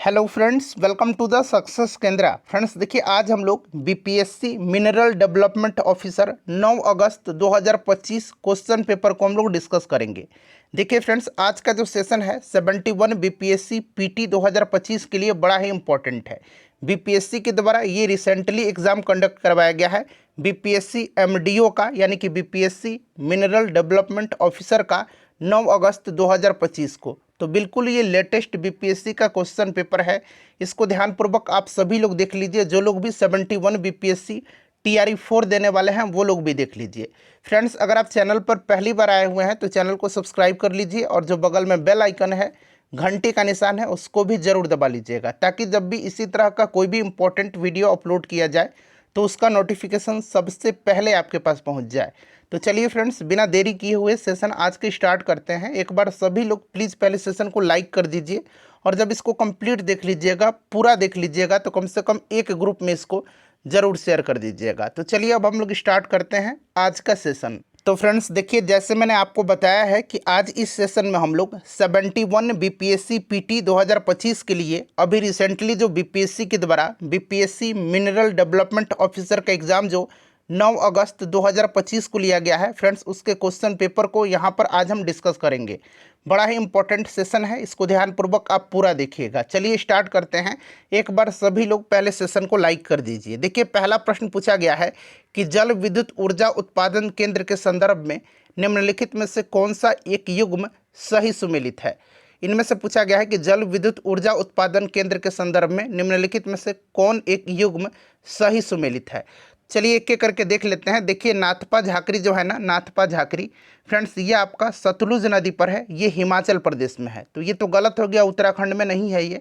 Hello friends, welcome to the success Kendra. Friends देखिए, आज हम लोग बीपीएससी मिनरल डेवलपमेंट ऑफिसर 9 अगस्त 2025 क्वेश्चन पेपर को हम लोग डिस्कस करेंगे। देखिए फ्रेंड्स, आज का जो सेशन है 71 बीपीएससी पीटी 2025 के लिए बड़ा ही इंपॉर्टेंट है। बीपीएससी के द्वारा ये रिसेंटली एग्ज़ाम कंडक्ट करवाया गया है बीपीएससी एमडीओ का, यानी कि बीपीएससी मिनरल डेवलपमेंट ऑफिसर का 9 अगस्त 2025 को। तो बिल्कुल ये लेटेस्ट बीपीएससी का क्वेश्चन पेपर है। इसको ध्यानपूर्वक आप सभी लोग देख लीजिए। जो लोग भी 71 बीपीएससी टीआरई 4 देने वाले हैं वो लोग भी देख लीजिए। फ्रेंड्स, अगर आप चैनल पर पहली बार आए हुए हैं तो चैनल को सब्सक्राइब कर लीजिए और जो बगल में बेल आइकन है, घंटी का निशान है, उसको भी ज़रूर दबा लीजिएगा, ताकि जब भी इसी तरह का कोई भी इंपॉर्टेंट वीडियो अपलोड किया जाए तो उसका नोटिफिकेशन सबसे पहले आपके पास पहुंच जाए। तो चलिए फ्रेंड्स, बिना देरी किए हुए सेशन आज के स्टार्ट करते हैं। एक बार सभी लोग प्लीज़ पहले सेशन को लाइक कर दीजिए और जब इसको कंप्लीट देख लीजिएगा, पूरा देख लीजिएगा, तो कम से कम एक ग्रुप में इसको ज़रूर शेयर कर दीजिएगा। तो चलिए अब हम लोग स्टार्ट करते हैं आज का सेशन। तो फ्रेंड्स देखिए, जैसे मैंने आपको बताया है कि आज इस सेशन में हम लोग 71 बीपीएससी पीटी 2025 के लिए अभी रिसेंटली जो बीपीएससी के द्वारा बीपीएससी मिनरल डेवलपमेंट ऑफिसर का एग्ज़ाम जो 9 अगस्त 2025 को लिया गया है फ्रेंड्स, उसके क्वेश्चन पेपर को यहाँ पर आज हम डिस्कस करेंगे। बड़ा ही इंपॉर्टेंट सेशन है, इसको ध्यानपूर्वक आप पूरा देखिएगा। चलिए स्टार्ट करते हैं। एक बार सभी लोग पहले सेशन को लाइक कर दीजिए। देखिए, पहला प्रश्न पूछा गया है कि जल विद्युत ऊर्जा उत्पादन केंद्र के संदर्भ में निम्नलिखित में से कौन सा एक युग्म सही सुमेलित है। इनमें से पूछा गया है कि जल विद्युत ऊर्जा उत्पादन केंद्र के संदर्भ में निम्नलिखित में से कौन एक युग्म सही सुमेलित है। चलिए एक एक करके देख लेते हैं। देखिए, नाथपा झाकरी जो है ना, नाथपा झाकरी फ्रेंड्स, ये आपका सतलुज नदी पर है, ये हिमाचल प्रदेश में है, तो ये तो गलत हो गया, उत्तराखंड में नहीं है ये।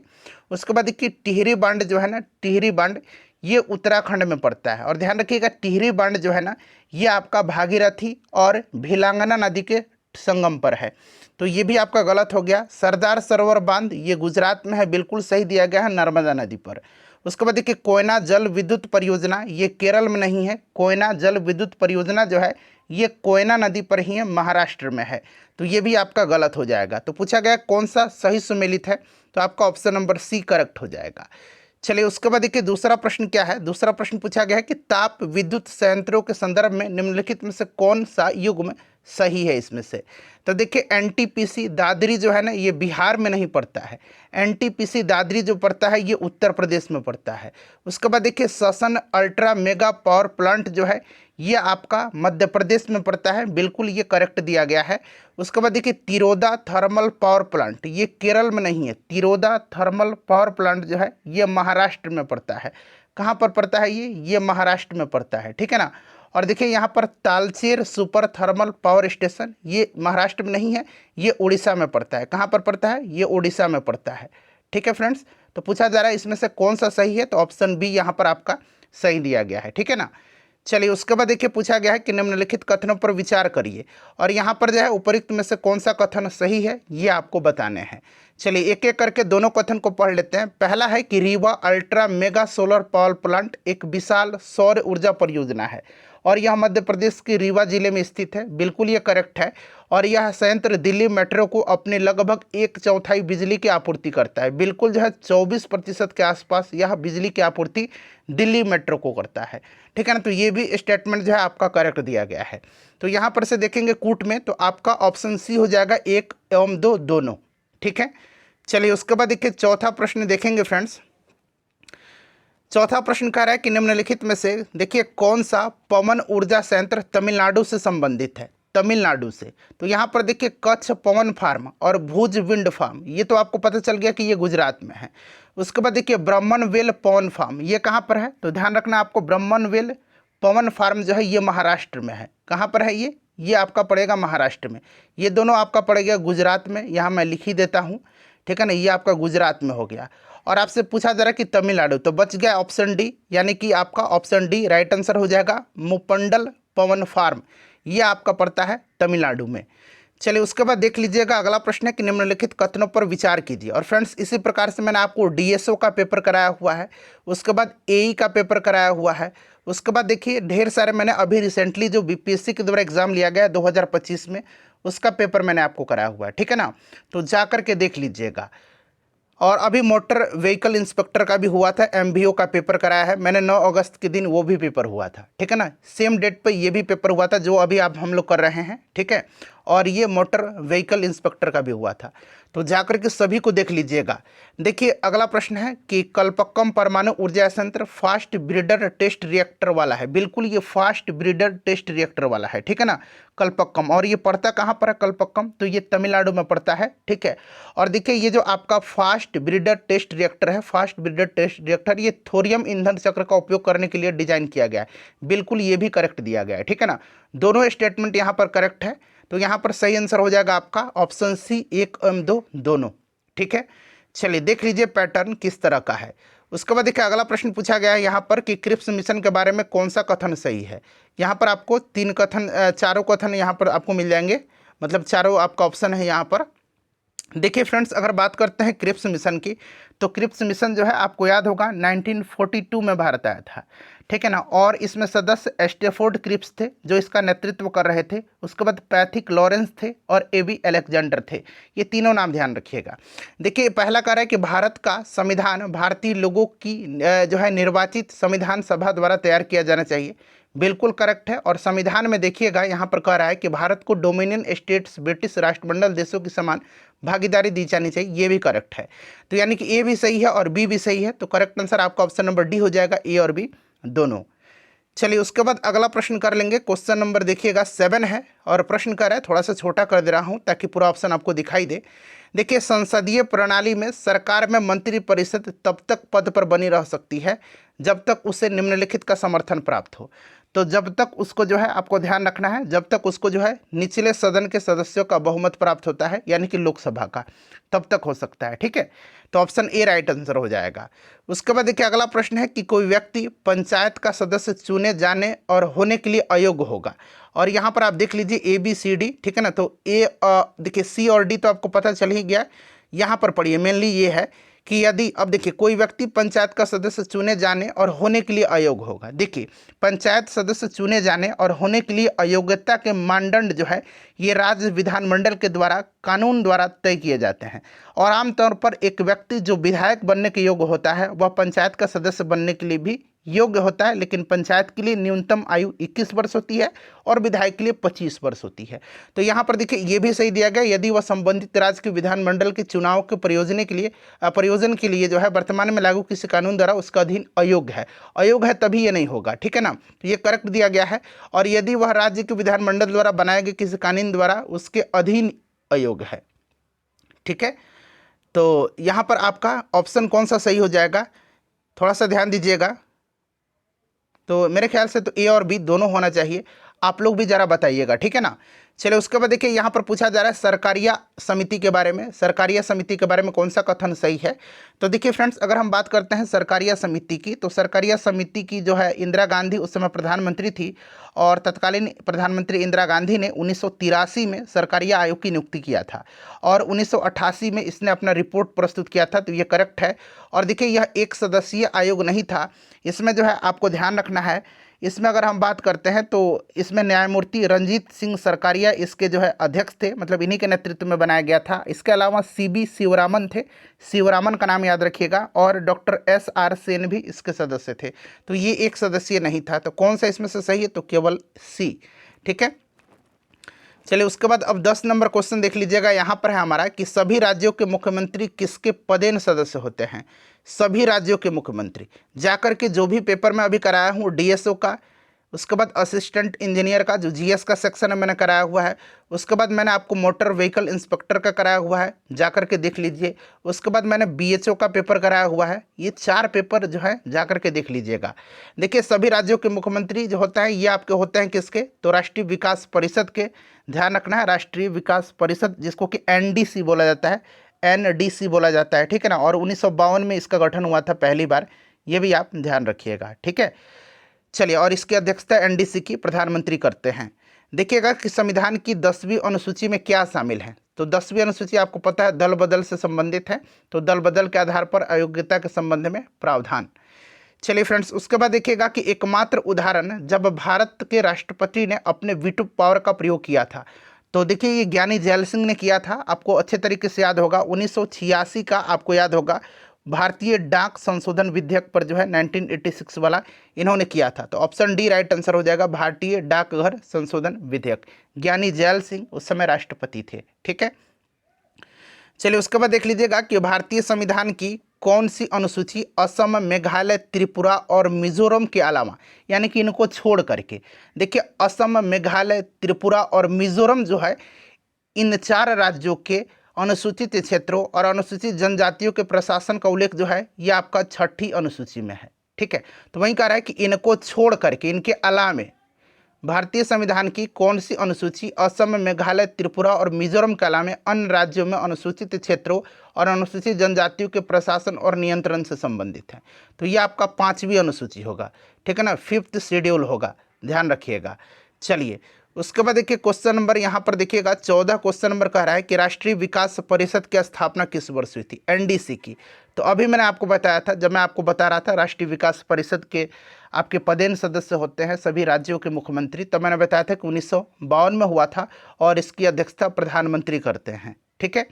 उसके बाद देखिए, टिहरी बांध जो है ना, टिहरी बांध ये उत्तराखंड में पड़ता है। और ध्यान रखिएगा, टिहरी बांध जो है ना, ये आपका भागीरथी और भिलांगना नदी के संगम पर है, तो ये भी आपका गलत हो गया। सरदार सरोवर बांध ये गुजरात में है, बिल्कुल सही दिया गया है, नर्मदा नदी पर। उसके बाद देखिए, कोयना जल विद्युत परियोजना ये केरल में नहीं है, कोयना जल विद्युत परियोजना जो है ये कोयना नदी पर ही है, महाराष्ट्र में है, तो ये भी आपका गलत हो जाएगा। तो पूछा गया कौन सा सही सुमेलित है, तो आपका ऑप्शन नंबर सी करेक्ट हो जाएगा। चलिए उसके बाद देखिए, दूसरा प्रश्न क्या है। दूसरा प्रश्न पूछा गया है कि ताप विद्युत संयंत्रों के संदर्भ में निम्नलिखित में से कौन सा युग्म सही है इसमें से। तो देखिए, एनटीपीसी दादरी जो है ना, ये बिहार में नहीं पड़ता है। एनटीपीसी दादरी जो पड़ता है ये उत्तर प्रदेश में पड़ता है। उसके बाद देखिए, ससन अल्ट्रा मेगा पावर प्लांट जो है ये आपका मध्य प्रदेश में पड़ता है, बिल्कुल ये करेक्ट दिया गया है। उसके बाद देखिए, तिरोदा थर्मल पावर प्लांट ये केरल में नहीं है, तिरोदा थर्मल पावर प्लांट जो है ये महाराष्ट्र में पड़ता है। कहाँ पर पड़ता है ये महाराष्ट्र में पड़ता है, ठीक है ना। और देखिए, यहाँ पर Talcher super thermal power station ये महाराष्ट्र में नहीं है, ये उड़ीसा में पड़ता है। कहाँ पर पड़ता है, ये उड़ीसा में पड़ता है, ठीक है फ्रेंड्स। तो पूछा जा रहा है इसमें से कौन सा सही है, तो ऑप्शन बी यहाँ पर आपका सही दिया गया है, ठीक है ना। चलिए उसके बाद देखिए, पूछा गया है कि निम्नलिखित कथनों पर विचार करिए, और यहाँ पर जो है उपरोक्त में से कौन सा कथन सही है ये आपको बताने हैं। चलिए एक एक करके दोनों कथन को पढ़ लेते हैं। पहला है कि Rewa ultra mega solar power plant एक विशाल सौर ऊर्जा परियोजना है और यह मध्य प्रदेश के रीवा जिले में स्थित है, बिल्कुल ये करेक्ट है। और यह संयंत्र दिल्ली मेट्रो को अपने लगभग 1/4 बिजली की आपूर्ति करता है, बिल्कुल जो है 24% के आसपास यह बिजली की आपूर्ति दिल्ली मेट्रो को करता है, ठीक है ना। तो ये भी स्टेटमेंट जो है आपका करेक्ट दिया गया है। तो यहाँ पर से देखेंगे कूट में, तो आपका ऑप्शन सी हो जाएगा 1 एवं 2 दोनों, ठीक है। चलिए उसके बाद देखिए, चौथा प्रश्न देखेंगे फ्रेंड्स। चौथा प्रश्न कह रहा है कि निम्नलिखित में से देखिए कौन सा पवन ऊर्जा संयंत्र तमिलनाडु से संबंधित है, तमिलनाडु से। तो यहाँ पर देखिए, कच्छ पवन फार्म और भुज विंड फार्म ये तो आपको पता चल गया कि ये गुजरात में है। उसके बाद देखिए, ब्रह्मनवेल पवन फार्म ये कहाँ पर है, तो ध्यान रखना आपको, ब्रह्मनवेल पवन फार्म जो है ये महाराष्ट्र में है। कहाँ पर है ये आपका पड़ेगा महाराष्ट्र में। ये दोनों आपका पड़ेगा गुजरात में, यहाँ मैं लिख ही देता हूँ, ठीक है ना। ये आपका गुजरात में हो गया। और आपसे पूछा जा रहा है कि तमिलनाडु, तो बच गया ऑप्शन डी, यानी कि आपका ऑप्शन डी राइट आंसर हो जाएगा। मुपंडल पवन फार्म ये आपका पड़ता है तमिलनाडु में। चलिए उसके बाद देख लीजिएगा, अगला प्रश्न है कि निम्नलिखित कथनों पर विचार कीजिए। और फ्रेंड्स इसी प्रकार से मैंने आपको डीएसओ का पेपर कराया हुआ है, उसके बाद एई का पेपर कराया हुआ है। उसके बाद देखिए, ढेर सारे मैंने अभी रिसेंटली जो बीपीएससी के द्वारा एग्जाम लिया गया 2025 में, उसका पेपर मैंने आपको कराया हुआ है, ठीक है ना। तो जा कर के देख लीजिएगा। और अभी मोटर व्हीकल इंस्पेक्टर का भी हुआ था, एमवीओ का पेपर कराया है मैंने 9 अगस्त के दिन, वो भी पेपर हुआ था, ठीक है ना। सेम डेट पे ये भी पेपर हुआ था जो अभी आप हम लोग कर रहे हैं, ठीक है। और ये मोटर व्हीकल इंस्पेक्टर का भी हुआ था, तो जाकर के सभी को देख लीजिएगा। देखिए अगला प्रश्न है कि कल्पक्कम परमाणु ऊर्जा संयंत्र फास्ट ब्रीडर टेस्ट रिएक्टर वाला है। बिल्कुल ये फास्ट ब्रीडर टेस्ट रिएक्टर वाला है, ठीक है ना, कल्पक्कम। और ये पड़ता कहाँ पर है कल्पक्कम, तो ये तमिलनाडु में पड़ता है, ठीक है। और देखिए ये जो आपका फास्ट ब्रीडर टेस्ट रिएक्टर है, फास्ट ब्रीडर टेस्ट रिएक्टर, ये थोरियम ईंधन चक्र का उपयोग करने के लिए डिजाइन किया गया है। बिल्कुल ये भी करेक्ट दिया गया है, ठीक है ना। दोनों स्टेटमेंट यहाँ पर करेक्ट है, तो यहाँ पर सही आंसर हो जाएगा आपका ऑप्शन सी 1 एवं 2 दोनों, ठीक है। चलिए देख लीजिए पैटर्न किस तरह का है। उसके बाद देखिए अगला प्रश्न पूछा गया है यहाँ पर कि क्रिप्स मिशन के बारे में कौन सा कथन सही है। यहाँ पर आपको चारों कथन यहाँ पर आपको मिल जाएंगे, मतलब चारों आपका ऑप्शन है यहाँ पर। देखिए फ्रेंड्स अगर बात करते हैं क्रिप्स मिशन की, तो क्रिप्स मिशन जो है आपको याद होगा 1942 में भारत आया था, ठीक है ना। और इसमें सदस्य स्टेफोर्ड क्रिप्स थे जो इसका नेतृत्व कर रहे थे। उसके बाद पैथिक लॉरेंस थे और एबी अलेक्जेंडर थे। ये तीनों नाम ध्यान रखिएगा। देखिए पहला कह रहा है कि भारत का संविधान भारतीय लोगों की जो है निर्वाचित संविधान सभा द्वारा तैयार किया जाना चाहिए। बिल्कुल करेक्ट है। और संविधान में देखिएगा यहाँ पर कह रहा है कि भारत को डोमिनियन स्टेट्स ब्रिटिश राष्ट्रमंडल देशों की समान भागीदारी दी जानी चाहिए। ये भी करेक्ट है। तो यानी कि ए भी सही है और बी भी सही है, तो करेक्ट आंसर आपका ऑप्शन नंबर डी हो जाएगा, ए और बी दोनों। चलिए उसके बाद अगला प्रश्न कर लेंगे। क्वेश्चन नंबर देखिएगा 7 है और प्रश्न कर रहा है, थोड़ा सा छोटा कर दे रहा हूँ ताकि पूरा ऑप्शन आपको दिखाई दे। देखिए संसदीय प्रणाली में सरकार में मंत्रिपरिषद तब तक पद पर बनी रह सकती है जब तक उसे निम्नलिखित का समर्थन प्राप्त हो। तो जब तक उसको जो है आपको ध्यान रखना है, जब तक उसको जो है निचले सदन के सदस्यों का बहुमत प्राप्त होता है, यानी कि लोकसभा का, तब तक हो सकता है, ठीक है। तो ऑप्शन ए राइट आंसर हो जाएगा। उसके बाद देखिए अगला प्रश्न है कि कोई व्यक्ति पंचायत का सदस्य चुने जाने और होने के लिए अयोग्य होगा। और यहाँ पर आप देख लीजिए ए बी सी डी, ठीक है ना। तो ए देखिए सी और डी तो आपको पता चल ही गया। यहाँ पर पढ़िए मेनली ये है कि यदि अब देखिए कोई व्यक्ति पंचायत का सदस्य चुने जाने और होने के लिए अयोग्य होगा। देखिए पंचायत सदस्य चुने जाने और होने के लिए अयोग्यता के मानदंड जो है ये राज्य विधानमंडल के द्वारा कानून द्वारा तय किए जाते हैं। और आमतौर पर एक व्यक्ति जो विधायक बनने के योग्य होता है वह पंचायत का सदस्य बनने के लिए भी योग्य होता है, लेकिन पंचायत के लिए न्यूनतम आयु 21 वर्ष होती है और विधायक के लिए 25 वर्ष होती है। तो यहाँ पर देखिए ये भी सही दिया गया, यदि वह संबंधित राज्य के विधानमंडल के चुनाव के प्रयोजन के लिए जो है वर्तमान में लागू किसी कानून द्वारा उसका अधीन अयोग्य है तभी ये नहीं होगा, ठीक है ना। तो ये करेक्ट दिया गया है। और यदि वह राज्य के विधानमंडल द्वारा बनाए गए किसी कानून द्वारा उसके अधीन अयोग्य है, ठीक है। तो यहाँ पर आपका ऑप्शन कौन सा सही हो जाएगा, थोड़ा सा ध्यान दीजिएगा। तो मेरे ख्याल से तो ए और बी दोनों होना चाहिए, आप लोग भी ज़रा बताइएगा, ठीक है ना। चलिए उसके बाद देखिए यहाँ पर पूछा जा रहा है सरकारिया समिति के बारे में। सरकारिया समिति के बारे में कौन सा कथन सही है। तो देखिए फ्रेंड्स अगर हम बात करते हैं सरकारिया समिति की, तो सरकारिया समिति की जो है इंदिरा गांधी उस समय प्रधानमंत्री थी और तत्कालीन प्रधानमंत्री इंदिरा गांधी ने 1983 में सरकारिया आयोग की नियुक्ति किया था और 1988 में इसने अपना रिपोर्ट प्रस्तुत किया था। तो ये करेक्ट है। और देखिए यह एक सदस्यीय आयोग नहीं था, इसमें जो है आपको ध्यान रखना है, इसमें अगर हम बात करते हैं तो इसमें न्यायमूर्ति रंजीत सिंह सरकारिया इसके जो है अध्यक्ष थे, मतलब इन्हीं के नेतृत्व में बनाया गया था। इसके अलावा सीबी शिवरामन थे, शिवरामन का नाम याद रखिएगा, और डॉक्टर SR सेन भी इसके सदस्य थे। तो ये एक सदस्यीय नहीं था। तो कौन सा इसमें से सही है, तो केवल सी, ठीक है। चलिए उसके बाद अब 10 नंबर क्वेश्चन देख लीजिएगा। यहाँ पर है हमारा कि सभी राज्यों के मुख्यमंत्री किसके पदेन सदस्य होते हैं। सभी राज्यों के मुख्यमंत्री जाकर के जो भी पेपर में अभी कराया हूँ DSO का, उसके बाद असिस्टेंट इंजीनियर का जो GS का सेक्शन है मैंने कराया हुआ है, उसके बाद मैंने आपको मोटर व्हीकल इंस्पेक्टर का कराया हुआ है, जाकर के देख लीजिए। उसके बाद मैंने BHO का पेपर कराया हुआ है। ये 4 पेपर जो है जाकर के देख लीजिएगा। देखिए सभी राज्यों के मुख्यमंत्री जो होता है ये आपके होते हैं किसके, तो राष्ट्रीय विकास परिषद के। ध्यान रखना है, राष्ट्रीय विकास परिषद जिसको कि NDC बोला जाता है, NDC बोला जाता है, ठीक है ना। और 1952 में इसका गठन हुआ था पहली बार, ये भी आप ध्यान रखिएगा, ठीक है। चलिए और इसकी अध्यक्षता NDC की प्रधानमंत्री करते हैं। देखिएगा कि संविधान की 10वीं अनुसूची में क्या शामिल है। तो 10वीं अनुसूची आपको पता है दल बदल से संबंधित है, तो दल बदल के आधार पर अयोग्यता के संबंध में प्रावधान। चलिए फ्रेंड्स उसके बाद देखिएगा कि एकमात्र उदाहरण जब भारत के राष्ट्रपति ने अपने वीटो पावर का प्रयोग किया था, तो देखिए ये ज्ञानी जैल सिंह ने किया था, आपको अच्छे तरीके से याद होगा। 1986 का आपको याद होगा भारतीय डाक संशोधन विधेयक पर जो है 1986 वाला इन्होंने किया था। तो ऑप्शन डी राइट आंसर हो जाएगा, भारतीय डाकघर संशोधन विधेयक। ज्ञानी जैल सिंह उस समय राष्ट्रपति थे। ठीक है, चलिए उसके बाद देख लीजिएगा कि भारतीय संविधान की कौन सी अनुसूची असम, मेघालय, त्रिपुरा और मिजोरम के अलावा, यानी कि इनको छोड़ करके, देखिए असम, मेघालय, त्रिपुरा और मिजोरम जो है, इन 4 राज्यों के अनुसूचित क्षेत्रों और अनुसूचित जनजातियों के प्रशासन का उल्लेख जो है ये आपका 6ठी अनुसूची में है। ठीक है, तो वहीं कह रहा है कि इनको छोड़ करके, इनके अलावे भारतीय संविधान की कौन सी अनुसूची असम, मेघालय, त्रिपुरा और मिजोरम के अलावा अन्य राज्यों में अनुसूचित क्षेत्रों और अनुसूचित जनजातियों के प्रशासन और नियंत्रण से संबंधित है। तो ये आपका 5वीं अनुसूची होगा। ठीक है ना, 5th शेड्यूल होगा, ध्यान रखिएगा। चलिए उसके बाद देखिए क्वेश्चन नंबर यहाँ पर देखिएगा 14 क्वेश्चन नंबर कह रहा है कि राष्ट्रीय विकास परिषद की स्थापना किस वर्ष हुई थी, एनडीसी की। तो अभी मैंने आपको बताया था, जब मैं आपको बता रहा था राष्ट्रीय विकास परिषद के आपके पदेन सदस्य होते हैं सभी राज्यों के मुख्यमंत्री, तब मैंने बताया था कि 1952 में हुआ था और इसकी अध्यक्षता प्रधानमंत्री करते हैं। ठीक है,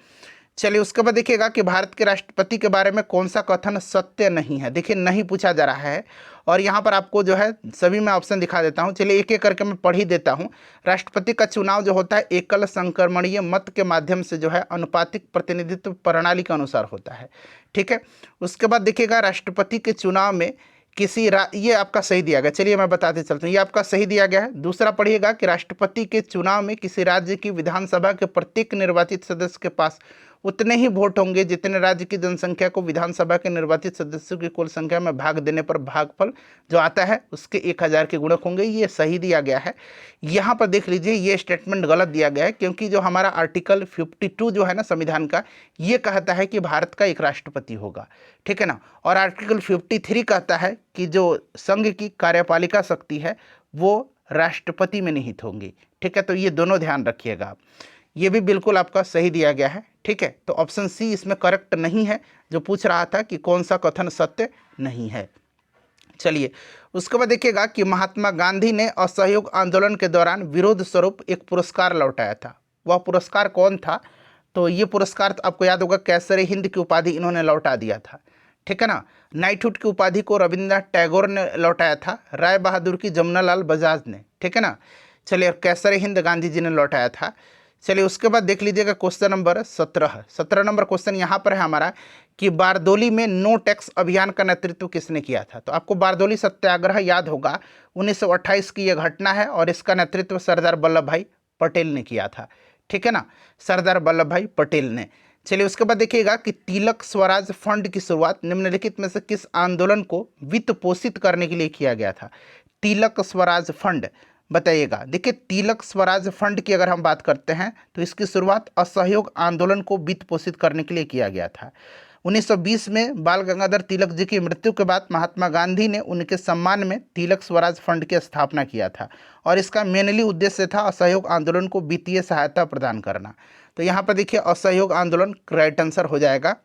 चलिए उसके बाद देखिएगा कि भारत के राष्ट्रपति के बारे में कौन सा कथन सत्य नहीं है। देखिए नहीं पूछा जा रहा है, और यहाँ पर आपको जो है सभी मैं ऑप्शन दिखा देता हूँ। चलिए एक एक करके मैं पढ़ ही देता हूँ। राष्ट्रपति का चुनाव जो होता है एकल संक्रमणीय मत के माध्यम से जो है अनुपातिक प्रतिनिधित्व प्रणाली के अनुसार होता है। ठीक है, उसके बाद देखिएगा राष्ट्रपति के चुनाव में ये आपका सही दिया गया। चलिए मैं बताते चलता हूँ, ये आपका सही दिया गया है। दूसरा पढ़िएगा कि राष्ट्रपति के चुनाव में किसी राज्य की विधानसभा के प्रत्येक निर्वाचित सदस्य के पास उतने ही वोट होंगे जितने राज्य की जनसंख्या को विधानसभा के निर्वाचित सदस्यों की कुल संख्या में भाग देने पर भागफल जो आता है उसके 1000 के गुणक होंगे। ये सही दिया गया है। यहाँ पर देख लीजिए ये स्टेटमेंट गलत दिया गया है, क्योंकि जो हमारा आर्टिकल 52 जो है ना संविधान का, ये कहता है कि भारत का एक राष्ट्रपति होगा। ठीक है ना, और आर्टिकल 53 कहता है कि जो संघ की कार्यपालिका शक्ति है वो राष्ट्रपति में निहित होंगी। ठीक है, तो ये दोनों ध्यान रखिएगा आप। ये भी बिल्कुल आपका सही दिया गया है। ठीक है, तो ऑप्शन सी इसमें करेक्ट नहीं है, जो पूछ रहा था कि कौन सा कथन सत्य नहीं है। चलिए उसके बाद देखिएगा कि महात्मा गांधी ने असहयोग आंदोलन के दौरान विरोध स्वरूप एक पुरस्कार लौटाया था। वह पुरस्कार कौन था? तो ये पुरस्कार तो आपको याद होगा कैसर हिंद की उपाधि इन्होंने लौटा दिया था। ठीक है ना, नाइटहुड की उपाधि को रविंद्रनाथ टैगोर ने लौटाया था, राय बहादुर की जमुनालाल बजाज ने। ठीक है ना, चलिए कैसर हिंद गांधी जी ने लौटाया था। चलिए उसके बाद देख लीजिएगा क्वेश्चन नंबर 17 नंबर क्वेश्चन यहाँ पर है हमारा कि बारदोली में नो टैक्स अभियान का नेतृत्व किसने किया था। तो आपको बारदोली सत्याग्रह याद होगा, 1928 की यह घटना है और इसका नेतृत्व सरदार वल्लभ भाई पटेल ने किया था। ठीक है ना, सरदार वल्लभ भाई पटेल ने। चलिए उसके बाद देखिएगा कि तिलक स्वराज फंड की शुरुआत निम्नलिखित में से किस आंदोलन को वित्त पोषित करने के लिए किया गया था। तिलक स्वराज फंड बताइएगा। देखिए तिलक स्वराज फंड की अगर हम बात करते हैं तो इसकी शुरुआत असहयोग आंदोलन को वित्त पोषित करने के लिए किया गया था। 1920 में बाल गंगाधर तिलक जी की मृत्यु के बाद महात्मा गांधी ने उनके सम्मान में तिलक स्वराज फंड की स्थापना किया था और इसका मेनली उद्देश्य था असहयोग आंदोलन को वित्तीय सहायता प्रदान करना। तो यहाँ पर देखिए असहयोग आंदोलन राइट आंसर हो जाएगा।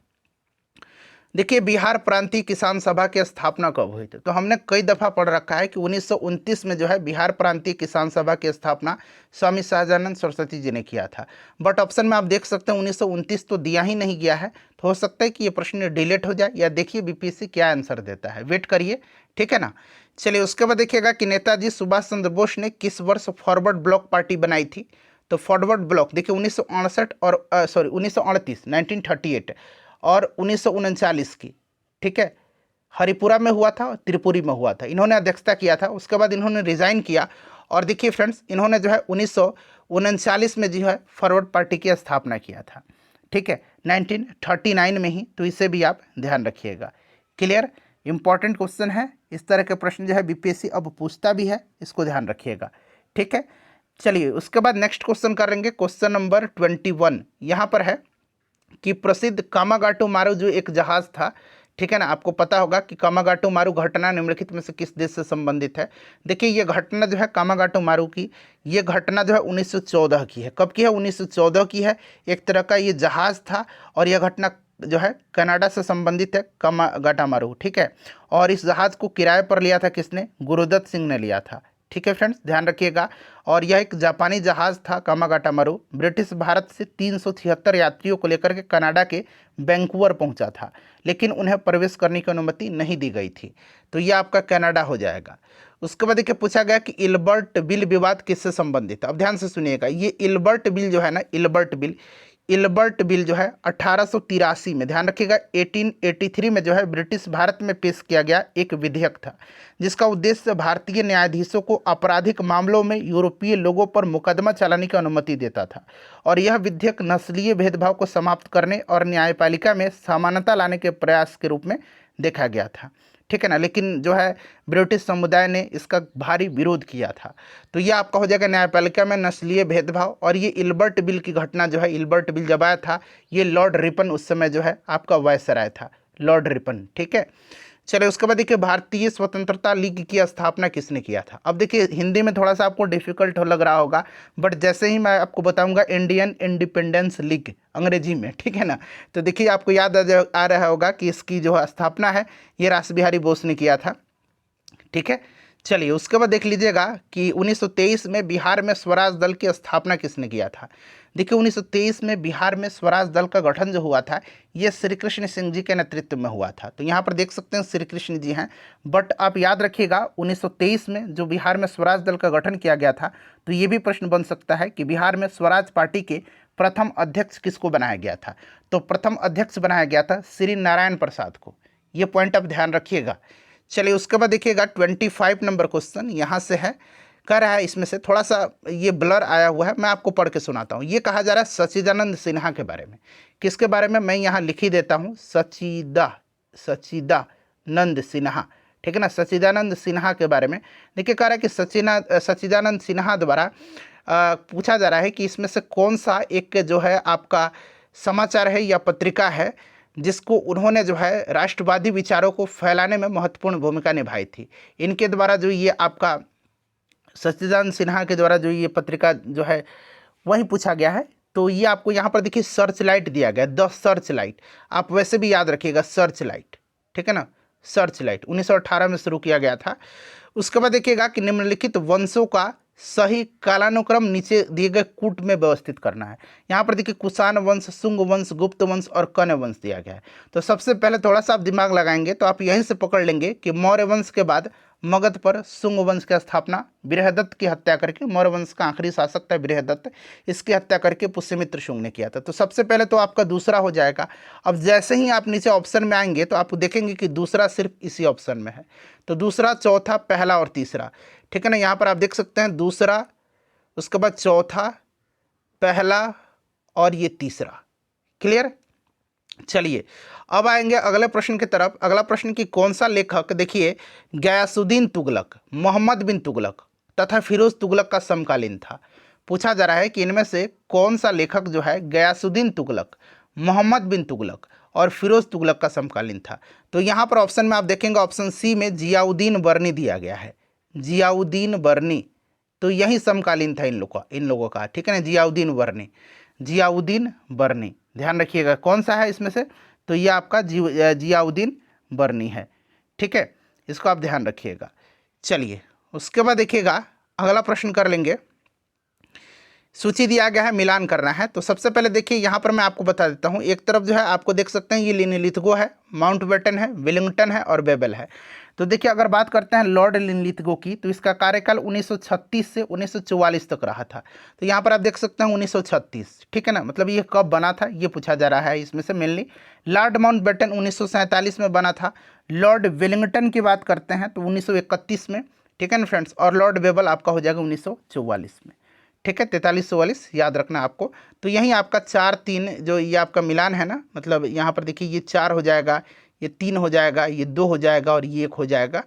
देखिए बिहार प्रांतीय किसान सभा की स्थापना कब हुई थी? तो हमने कई दफ़ा पढ़ रखा है कि 1929 में जो है बिहार प्रांतीय किसान सभा की स्थापना स्वामी सहजानंद सरस्वती जी ने किया था। बट ऑप्शन में आप देख सकते हैं 1929 तो दिया ही नहीं गया है, तो हो सकता है कि ये प्रश्न डिलीट हो जाए, या देखिए बीपीएससी क्या आंसर देता है, वेट करिए। ठीक है ना, चलिए उसके बाद देखिएगा कि नेताजी सुभाष चंद्र बोस ने किस वर्ष फॉरवर्ड ब्लॉक पार्टी बनाई थी। तो फॉरवर्ड ब्लॉक देखिए 1968 और 1938 1938 और 1939 की। ठीक है, हरिपुरा में हुआ था और त्रिपुरी में हुआ था, इन्होंने अध्यक्षता किया था। उसके बाद इन्होंने रिजाइन किया और देखिए फ्रेंड्स इन्होंने जो है 1939 में जो है फॉरवर्ड पार्टी की स्थापना किया था। ठीक है, 1939 में ही, तो इसे भी आप ध्यान रखिएगा। क्लियर, इंपॉर्टेंट क्वेश्चन है, इस तरह के प्रश्न जो है बीपीएससी अब पूछता भी है, इसको ध्यान रखिएगा। ठीक है, चलिए उसके बाद नेक्स्ट क्वेश्चन करेंगे, क्वेश्चन नंबर 21। यहाँ पर है कि प्रसिद्ध कामागाटू मारू जो एक जहाज था, ठीक है ना, आपको पता होगा कि कामागाटू मारू घटना निम्नलिखित में से किस देश से संबंधित है। देखिए ये घटना जो है कामागाटू मारू की, ये घटना जो है 1914 की है। कब की है? 1914 की है। एक तरह का ये जहाज़ था और यह घटना जो है कनाडा से संबंधित है, कामागाटा मारू। ठीक है, और इस जहाज़ को किराए पर लिया था किसने? गुरुदत्त सिंह ने लिया था। ठीक है फ्रेंड्स, ध्यान रखिएगा। और यह एक जापानी जहाज़ था कामागाटा मारू, ब्रिटिश भारत से 376 यात्रियों को लेकर के कनाडा के वैंकूवर पहुंचा था, लेकिन उन्हें प्रवेश करने की अनुमति नहीं दी गई थी। तो यह आपका कनाडा हो जाएगा। उसके बाद देखिए पूछा गया कि इल्बर्ट बिल विवाद किससे संबंधित है। अब ध्यान से सुनिएगा, ये इल्बर्ट बिल जो है ना, इल्बर्ट बिल जो है 1883 में, ध्यान रखिएगा 1883 में जो है ब्रिटिश भारत में पेश किया गया एक विधेयक था, जिसका उद्देश्य भारतीय न्यायाधीशों को आपराधिक मामलों में यूरोपीय लोगों पर मुकदमा चलाने की अनुमति देता था। और यह विधेयक नस्लीय भेदभाव को समाप्त करने और न्यायपालिका में समानता लाने के प्रयास के रूप में देखा गया था, ठीक है ना। लेकिन जो है ब्रिटिश समुदाय ने इसका भारी विरोध किया था। तो ये आपका हो जाएगा न्यायपालिका में नस्लीय भेदभाव। और ये इल्बर्ट बिल की घटना जो है, इल्बर्ट बिल जब आया था, ये लॉर्ड रिपन उस समय जो है आपका वायसराय था, लॉर्ड रिपन, ठीक है। चलिए उसके बाद देखिए भारतीय स्वतंत्रता लीग की स्थापना किसने किया था। अब देखिए हिंदी में थोड़ा सा आपको डिफिकल्ट लग रहा होगा, बट जैसे ही मैं आपको बताऊंगा इंडियन इंडिपेंडेंस लीग अंग्रेजी में, ठीक है ना, तो देखिए आपको याद आ रहा होगा कि इसकी जो स्थापना है ये रास बिहारी बोस ने किया था, ठीक है। चलिए उसके बाद देख लीजिएगा कि 1923 में बिहार में स्वराज दल की स्थापना किसने किया था। देखिए 1923 में बिहार में स्वराज दल का गठन जो हुआ था, ये श्री कृष्ण सिंह जी के नेतृत्व में हुआ था। तो यहाँ पर देख सकते हैं श्री कृष्ण जी हैं, बट आप याद रखिएगा 1923 में जो बिहार में स्वराज दल का गठन किया गया था, तो ये भी प्रश्न बन सकता है कि बिहार में स्वराज पार्टी के प्रथम अध्यक्ष किसको बनाया गया था। तो प्रथम अध्यक्ष बनाया गया था श्री नारायण प्रसाद को, ये पॉइंट आप ध्यान रखिएगा। चलिए उसके बाद देखिएगा 25 नंबर क्वेश्चन यहाँ से है, कह रहा है, इसमें से थोड़ा सा ये ब्लर आया हुआ है, मैं आपको पढ़ के सुनाता हूँ। ये कहा जा रहा है सच्चिदानंद सिन्हा के बारे में। किसके बारे में, मैं यहाँ लिख ही देता हूँ, सच्चिदानंद सिन्हा, ठीक है ना, सच्चिदानंद सिन्हा के बारे में। देखिए कह रहा है कि सच्चिदानंद सिन्हा द्वारा पूछा जा रहा है कि इसमें से कौन सा एक जो है आपका समाचार है या पत्रिका है जिसको उन्होंने जो है राष्ट्रवादी विचारों को फैलाने में महत्वपूर्ण भूमिका निभाई थी। इनके द्वारा जो ये आपका सच्चिदानंद सिन्हा के द्वारा जो ये पत्रिका जो है वही पूछा गया है। तो ये आपको यहाँ पर देखिए सर्च लाइट दिया गया, द सर्च लाइट, आप वैसे भी याद रखिएगा सर्च लाइट, ठीक है ना, सर्च लाइट 1918 में शुरू किया गया था। उसके बाद देखिएगा कि निम्नलिखित वंशों का सही कालानुक्रम नीचे दिए गए कूट में व्यवस्थित करना है। यहाँ पर देखिए कुषाण वंश, शुंग वंश, गुप्त वंश और कण्व वंश दिया गया है। तो सबसे पहले थोड़ा सा आप दिमाग लगाएंगे तो आप यहीं से पकड़ लेंगे कि मौर्य वंश के बाद मगध पर शुंग वंश की स्थापना बृहदत्त की हत्या करके, मौर्य वंश का आखिरी शासक था बृहदत्त, इसकी हत्या करके पुष्यमित्र शुंग ने किया था। तो सबसे पहले तो आपका दूसरा हो जाएगा। अब जैसे ही आप नीचे ऑप्शन में आएंगे तो आप देखेंगे कि दूसरा सिर्फ इसी ऑप्शन में है। तो दूसरा, चौथा, पहला और तीसरा, ठीक है ना, यहाँ पर आप देख सकते हैं दूसरा, उसके बाद चौथा, पहला और ये तीसरा, क्लियर। चलिए अब आएंगे अगले प्रश्न की तरफ। अगला प्रश्न कि कौन सा लेखक, देखिए गयासुद्दीन तुगलक, मोहम्मद बिन तुगलक तथा फिरोज तुगलक का समकालीन था। पूछा जा रहा है कि इनमें से कौन सा लेखक जो है गयासुद्दीन तुगलक, मोहम्मद बिन तुगलक और फिरोज तुगलक का समकालीन था। तो यहाँ पर ऑप्शन में आप देखेंगे ऑप्शन सी में जियाउद्दीन बर्नी दिया गया है, जियाउद्दीन बर्नी। तो यही समकालीन था इन लोगों का, ठीक है ना, जियाउद्दीन बर्नी, ध्यान रखिएगा कौन सा है इसमें से। तो ये आपका जियाउद्दीन बर्नी है, ठीक है, इसको आप ध्यान रखिएगा। चलिए उसके बाद देखिएगा अगला प्रश्न कर लेंगे। सूची दिया गया है, मिलान करना है। तो सबसे पहले देखिए यहाँ पर मैं आपको बता देता हूँ, एक तरफ जो है आपको देख सकते हैं ये लिनलिथगो है, माउंटबेटन है, वेलिंगटन है और बेबल है। तो देखिए अगर बात करते हैं लॉर्ड लिनलिथगो की, तो इसका कार्यकाल 1936 से 1944 तक रहा था। तो यहाँ पर आप देख सकते हैं 1936, ठीक है ना, मतलब ये कब बना था ये पूछा जा रहा है इसमें से मेनली। लॉर्ड माउंटबेटन 1947 में बना था। लॉर्ड वेलिंगटन की बात करते हैं तो 1931 में, ठीक है ना फ्रेंड्स, और लॉर्ड बेबल आपका हो जाएगा 1944 में, ठीक है, 43-44 याद रखना आपको। तो यहीं आपका 4-3 जो ये आपका मिलान है ना, मतलब यहाँ पर देखिए ये 4 हो जाएगा, ये 3 हो जाएगा, ये 2 हो जाएगा और ये 1 हो जाएगा।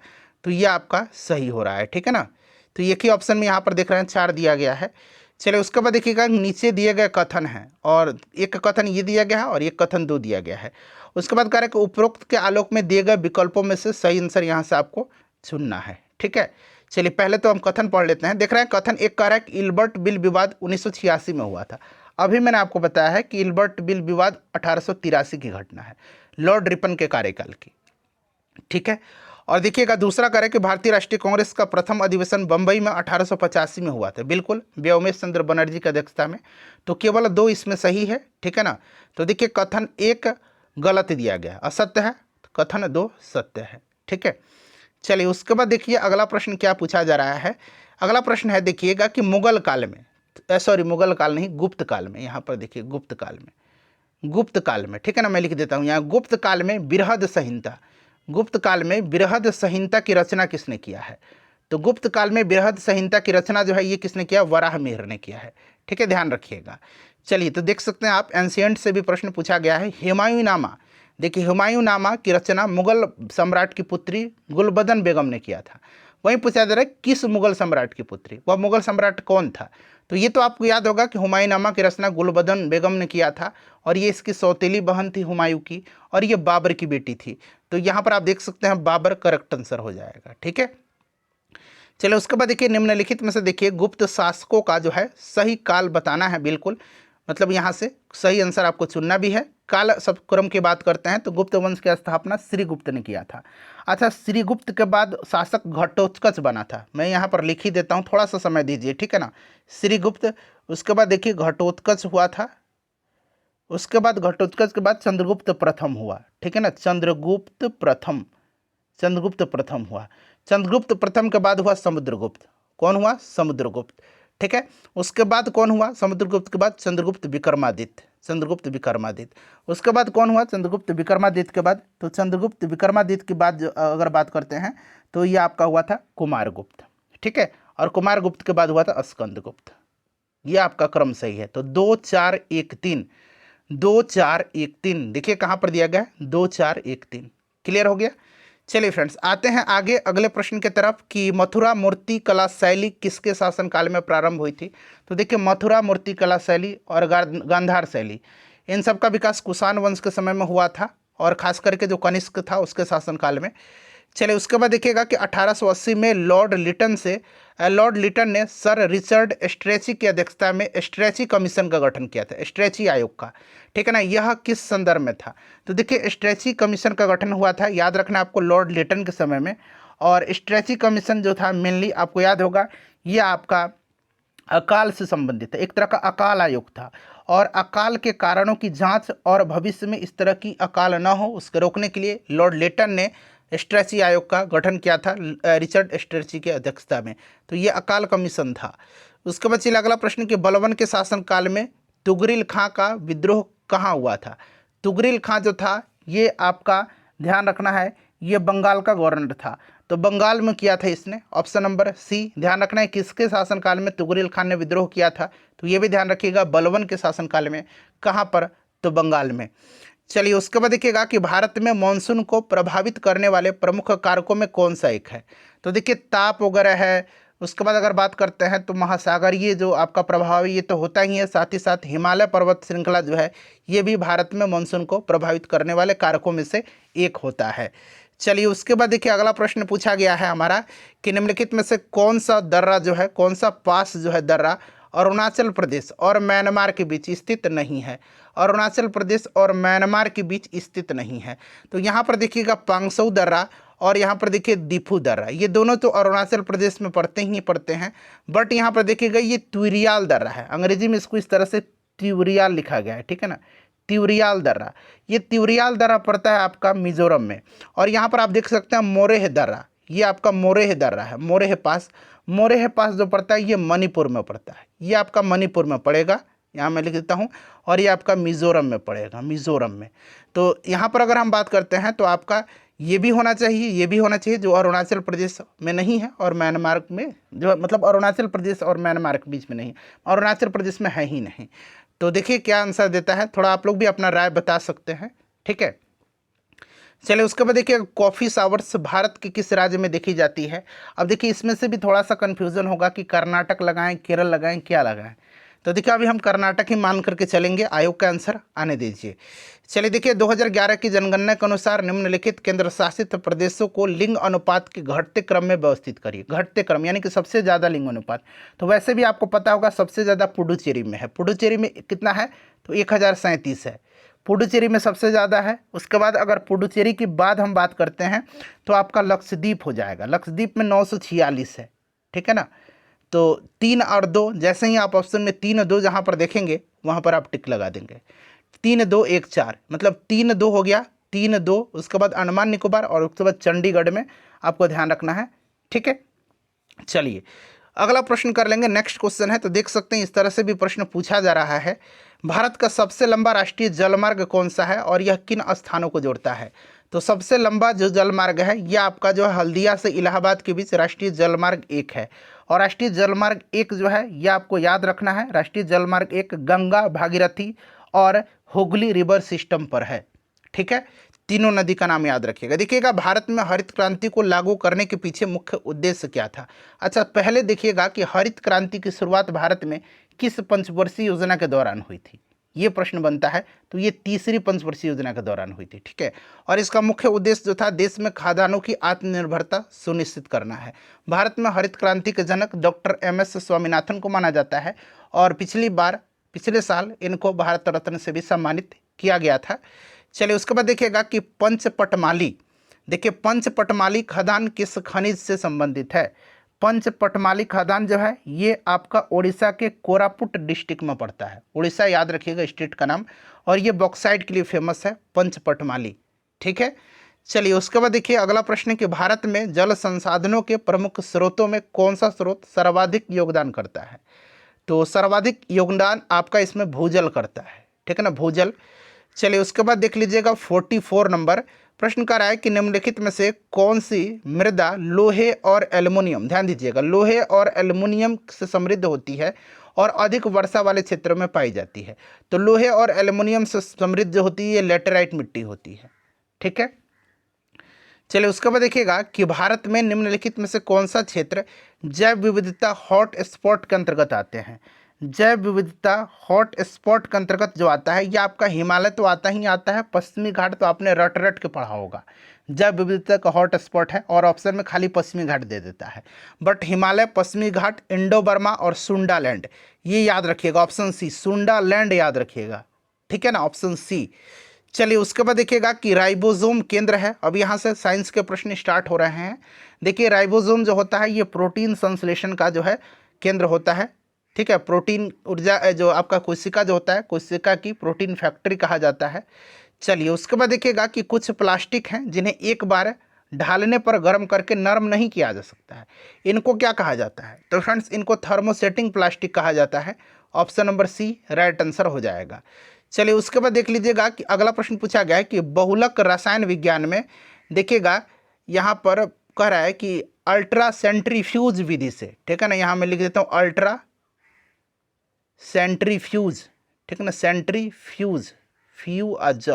तो ये आपका सही हो रहा है, ठीक है ना। तो एक ही ऑप्शन में यहाँ पर देख रहे हैं 4 दिया गया है। चलिए उसके बाद देखिएगा नीचे दिए गए कथन हैं, और एक कथन ये दिया गया है और एक कथन 2 दिया गया है। उसके बाद कह रहे हैं कि उपरोक्त के आलोक में दिए गए विकल्पों में से सही आंसर यहाँ से आपको चुनना है, ठीक है। चलिए पहले तो हम कथन पढ़ लेते हैं। देख रहे हैं कथन एक कह रहा है कि इल्बर्ट बिल विवाद 1986 में हुआ था। अभी मैंने आपको बताया है कि इल्बर्ट बिल विवाद 1883 की घटना है, लॉर्ड रिपन के कार्यकाल की, ठीक है। और देखिएगा दूसरा करें कि भारतीय राष्ट्रीय कांग्रेस का प्रथम अधिवेशन बंबई में 1885 में हुआ था, बिल्कुल व्योमेश चंद्र बनर्जी की अध्यक्षता में। तो केवल 2 इसमें सही है, ठीक है ना। तो देखिए कथन 1 गलत दिया गया, असत्य है, कथन 2 सत्य है, ठीक है। चलिए उसके बाद देखिए अगला प्रश्न क्या पूछा जा रहा है। अगला प्रश्न है देखिएगा कि मुगल काल में, सॉरी मुगल काल नहीं, गुप्त काल में, यहाँ पर देखिए गुप्त काल में, गुप्त काल में, ठीक है ना, मैं लिख देता हूँ यहाँ, गुप्त काल में बृहद संहिता, गुप्त काल में बृहद संहिता की रचना किसने किया है। तो गुप्त काल में बृहद संहिता की रचना जो है ये किसने किया, वराहमिहिर ने किया है, ठीक है, ध्यान रखिएगा। चलिए तो देख सकते हैं आप एंशिएंट से भी प्रश्न पूछा गया है। हुमायूंनामा, देखिए हुमायूंनामा की रचना मुगल सम्राट की पुत्री गुलबदन बेगम ने किया था। वहीं पूछा जा रहा है किस मुगल सम्राट की पुत्री, वह मुगल सम्राट कौन था। तो ये तो आपको याद होगा कि हुमायूंनामा की रचना गुलबदन बेगम ने किया था, और ये इसकी सौतेली बहन थी हुमायूं की, और ये बाबर की बेटी थी। तो यहाँ पर आप देख सकते हैं बाबर करेक्ट आंसर हो जाएगा, ठीक है। चलिए उसके बाद देखिए निम्नलिखित में से देखिए गुप्त शासकों का जो है सही काल बताना है, बिल्कुल मतलब यहाँ से सही आंसर आपको चुनना भी है। काल सब क्रम की बात करते हैं तो गुप्त वंश की स्थापना श्रीगुप्त ने किया था। अच्छा, श्रीगुप्त के बाद शासक घटोत्कच बना था, मैं यहाँ पर लिख ही देता हूँ, थोड़ा सा समय दीजिए, ठीक है ना। श्रीगुप्त, उसके बाद देखिए घटोत्कच हुआ था, उसके बाद घटोत्कच के बाद चंद्रगुप्त प्रथम हुआ, ठीक है ना, चंद्रगुप्त प्रथम, चंद्रगुप्त प्रथम हुआ। चंद्रगुप्त प्रथम के बाद हुआ समुद्रगुप्त, कौन हुआ, समुद्रगुप्त, ठीक है। उसके बाद कौन हुआ, समुद्रगुप्त के बाद चंद्रगुप्त विक्रमादित्य, चंद्रगुप्त विक्रमादित्य। उसके बाद कौन हुआ, चंद्रगुप्त विक्रमादित्य के बाद, तो चंद्रगुप्त विक्रमादित्य के बाद अगर बात करते हैं तो ये आपका हुआ था कुमारगुप्त, ठीक है। और कुमारगुप्त के बाद हुआ था स्कंदगुप्त। ये आपका क्रम सही है। तो 2 4 1 3, 2 4 1 3 देखिए कहाँ पर दिया गया है, 2 4 1 3, क्लियर हो गया। चलिए फ्रेंड्स आते हैं आगे अगले प्रश्न की तरफ कि मथुरा मूर्ति कला शैली किसके शासनकाल में प्रारंभ हुई थी। तो देखिए मथुरा मूर्ति कला शैली और गांधार शैली, इन सब का विकास कुषाण वंश के समय में हुआ था, और खास करके जो कनिष्क था उसके शासनकाल में। चलिए उसके बाद देखिएगा कि 1880 में लॉर्ड लिटन ने सर रिचर्ड स्ट्रेची की अध्यक्षता में स्ट्रेची कमीशन का गठन किया था, स्ट्रेची आयोग का, ठीक है ना। यह किस संदर्भ में था। तो देखिए स्ट्रेची कमीशन का गठन हुआ था, याद रखना आपको, लॉर्ड लिटन के समय में। और स्ट्रेची कमीशन जो था मेनली आपको याद होगा ये आपका अकाल से संबंधित है, एक तरह का अकाल आयोग था, और अकाल के कारणों की जांच और भविष्य में इस तरह की अकाल न हो उसके रोकने के लिए लॉर्ड लिटन ने स्ट्रेची आयोग का गठन किया था, रिचर्ड स्ट्रेची की अध्यक्षता में। तो ये अकाल कमीशन था। उसके बाद चलिए अगला प्रश्न कि बलबन के शासनकाल में तुगरिल खां का विद्रोह कहाँ हुआ था। तुगरिल खां जो था ये आपका ध्यान रखना है, ये बंगाल का गवर्नर था, तो बंगाल में किया था इसने, ऑप्शन नंबर सी। ध्यान रखना है किसके शासनकाल में तुगरिल खान ने विद्रोह किया था, तो ये भी ध्यान रखिएगा बलबन के शासनकाल में। कहाँ पर, तो बंगाल में। चलिए उसके बाद देखिएगा कि भारत में मानसून को प्रभावित करने वाले प्रमुख कारकों में कौन सा एक है। तो देखिए ताप वगैरह है, उसके बाद अगर बात करते हैं तो महासागरीय जो आपका प्रभाव है ये तो होता ही है, साथ ही साथ हिमालय पर्वत श्रृंखला जो है ये भी भारत में मानसून को प्रभावित करने वाले कारकों में से एक होता है। चलिए उसके बाद देखिए अगला प्रश्न पूछा गया है हमारा कि निम्नलिखित में से कौन सा दर्रा जो है, कौन सा पास जो है दर्रा अरुणाचल प्रदेश और म्यांमार के बीच स्थित नहीं है, अरुणाचल प्रदेश और म्यांमार के बीच स्थित नहीं है। तो यहाँ पर देखिएगा पांगसौ दर्रा और यहाँ पर देखिए दीफू दर्रा, ये दोनों तो अरुणाचल प्रदेश में पड़ते ही पड़ते हैं, बट यहाँ पर देखिएगा ये त्यूरियाल दर्रा है, अंग्रेजी में इसको इस तरह से त्यूरियाल लिखा गया है, ठीक है ना, त्यूरियाल दर्रा। ये त्यूरियाल दर्रा पड़ता है आपका मिजोरम में। और यहाँ पर आप देख सकते हैं मोरेह दर्रा, ये आपका मोरेह दर्रा है, मोरेह पास जो पड़ता है ये मणिपुर में पड़ता है, ये आपका मणिपुर में पड़ेगा, यहाँ मैं लिख देता हूँ, और ये आपका मिजोरम में पड़ेगा, मिजोरम में। तो यहाँ पर अगर हम बात करते हैं तो आपका ये भी होना चाहिए, ये भी होना चाहिए, जो अरुणाचल प्रदेश में नहीं है और म्यांमार में, जो मतलब अरुणाचल प्रदेश और म्यांमार के बीच में नहीं, अरुणाचल प्रदेश में है ही नहीं। तो देखिए क्या आंसर देता है, थोड़ा आप लोग भी अपना राय बता सकते हैं, ठीक है। चलिए उसके बाद देखिए कॉफ़ी शावर्स भारत के किस राज्य में देखी जाती है। अब देखिए इसमें से भी थोड़ा सा कन्फ्यूज़न होगा कि कर्नाटक लगाएं, केरल लगाएं, क्या लगाएं। तो देखिए अभी हम कर्नाटक ही मान करके चलेंगे, आयोग का आंसर आने दीजिए। चलिए देखिए 2011 की जनगणना के अनुसार निम्नलिखित केंद्र शासित प्रदेशों को लिंग अनुपात के घटते क्रम में व्यवस्थित करिए। घटते क्रम यानी कि सबसे ज़्यादा लिंग अनुपात, तो वैसे भी आपको पता होगा सबसे ज़्यादा पुडुचेरी में है। पुडुचेरी में कितना है, तो 1037 है। पुडुचेरी में सबसे ज़्यादा है। उसके बाद अगर पुडुचेरी की बाद हम बात करते हैं तो आपका लक्षद्वीप हो जाएगा। लक्षद्वीप में 946 है, ठीक है ना। तो 3 और 2, जैसे ही आप ऑप्शन में 3 2 जहाँ पर देखेंगे वहाँ पर आप टिक लगा देंगे। 3 2 1 4 मतलब 3 2 हो गया, 3 2। उसके बाद अंडमान निकोबार और उसके बाद चंडीगढ़ में आपको ध्यान रखना है, ठीक है। चलिए अगला प्रश्न कर लेंगे। नेक्स्ट क्वेश्चन है, तो देख सकते हैं इस तरह से भी प्रश्न पूछा जा रहा है। भारत का सबसे लंबा राष्ट्रीय जलमार्ग कौन सा है और यह किन स्थानों को जोड़ता है? तो सबसे लंबा जो जलमार्ग है यह आपका जो है हल्दिया से इलाहाबाद के बीच राष्ट्रीय जलमार्ग 1 है। और राष्ट्रीय जलमार्ग 1 जो है यह आपको याद रखना है। राष्ट्रीय जलमार्ग 1 गंगा, भागीरथी और हुगली रिवर सिस्टम पर है, ठीक है। तीनों नदी का नाम याद रखिएगा। देखिएगा भारत में हरित क्रांति को लागू करने के पीछे मुख्य उद्देश्य क्या था। अच्छा, पहले देखिएगा कि हरित क्रांति की शुरुआत भारत में किस पंचवर्षीय योजना के दौरान हुई थी, ये प्रश्न बनता है। तो ये तीसरी पंचवर्षीय योजना के दौरान हुई थी, ठीक है। और इसका मुख्य उद्देश्य जो था देश में खाद्यान्नों की आत्मनिर्भरता सुनिश्चित करना है। भारत में हरित क्रांति के जनक डॉक्टर MS स्वामीनाथन को माना जाता है और पिछले साल इनको भारत रत्न से भी सम्मानित किया गया था। चलिए उसके बाद देखिएगा कि पंचपटमाली, देखिए पंचपटमाली खदान किस खनिज से संबंधित है। पंचपटमाली खदान जो है ये आपका उड़ीसा के कोरापुट डिस्ट्रिक्ट में पड़ता है। उड़ीसा याद रखिएगा स्टेट का नाम। और ये बॉक्साइट के लिए फेमस है पंचपटमाली, ठीक है। चलिए उसके बाद देखिए अगला प्रश्न है कि भारत में जल संसाधनों के प्रमुख स्रोतों में कौन सा स्रोत सर्वाधिक योगदान करता है। तो सर्वाधिक योगदान आपका इसमें भूजल करता है, ठीक है ना, भूजल। चलिए उसके बाद देख लीजिएगा 44 नंबर प्रश्न का रहा है कि निम्नलिखित में से कौन सी मृदा लोहे और एल्युमिनियम, ध्यान दीजिएगा, लोहे और एल्युमिनियम से समृद्ध होती है और अधिक वर्षा वाले क्षेत्रों में पाई जाती है। तो लोहे और एल्युमिनियम से समृद्ध जो होती है ये लेटेराइट मिट्टी होती है, ठीक है। चलिए उसके बाद देखिएगा कि भारत में निम्नलिखित में से कौन सा क्षेत्र जैव विविधता हॉट स्पॉट के अंतर्गत आते हैं। जैव विविधता हॉट स्पॉट के अंतर्गत जो आता है ये आपका हिमालय तो आता ही आता है, पश्चिमी घाट तो आपने रट के पढ़ा होगा। जैव विविधता का हॉट स्पॉट है और ऑप्शन में खाली पश्चिमी घाट दे देता है, बट हिमालय, पश्चिमी घाट, इंडो बर्मा और सुंडा लैंड, ये याद रखिएगा। ऑप्शन सी सुंडा लैंड याद रखिएगा, ठीक है ना, ऑप्शन सी। चलिए उसके बाद देखिएगा कि राइबोसोम केंद्र है। अब यहाँ से साइंस के प्रश्न स्टार्ट हो रहे हैं। देखिए राइबोसोम जो होता है ये प्रोटीन संश्लेषण का जो है केंद्र होता है, ठीक है। प्रोटीन ऊर्जा जो आपका कोशिका जो होता है, कोशिका की प्रोटीन फैक्ट्री कहा जाता है। चलिए उसके बाद देखिएगा कि कुछ प्लास्टिक हैं जिन्हें एक बार ढालने पर गर्म करके नरम नहीं किया जा सकता है, इनको क्या कहा जाता है। तो फ्रेंड्स इनको थर्मोसेटिंग प्लास्टिक कहा जाता है। Option number C right answer हो जाएगा। चलिए उसके बाद देख लीजिएगा कि अगला प्रश्न पूछा गया है कि बहुलक रसायन विज्ञान में देखिएगा यहाँ पर कह रहा है कि अल्ट्रा सेंट्रीफ्यूज विधि से, ठीक है ना, यहाँ मैं लिख देता हूँ अल्ट्रा सेंट्रीफ्यूज, ठीक है ना, सेंट्रीफ्यूज, फ्यू अज,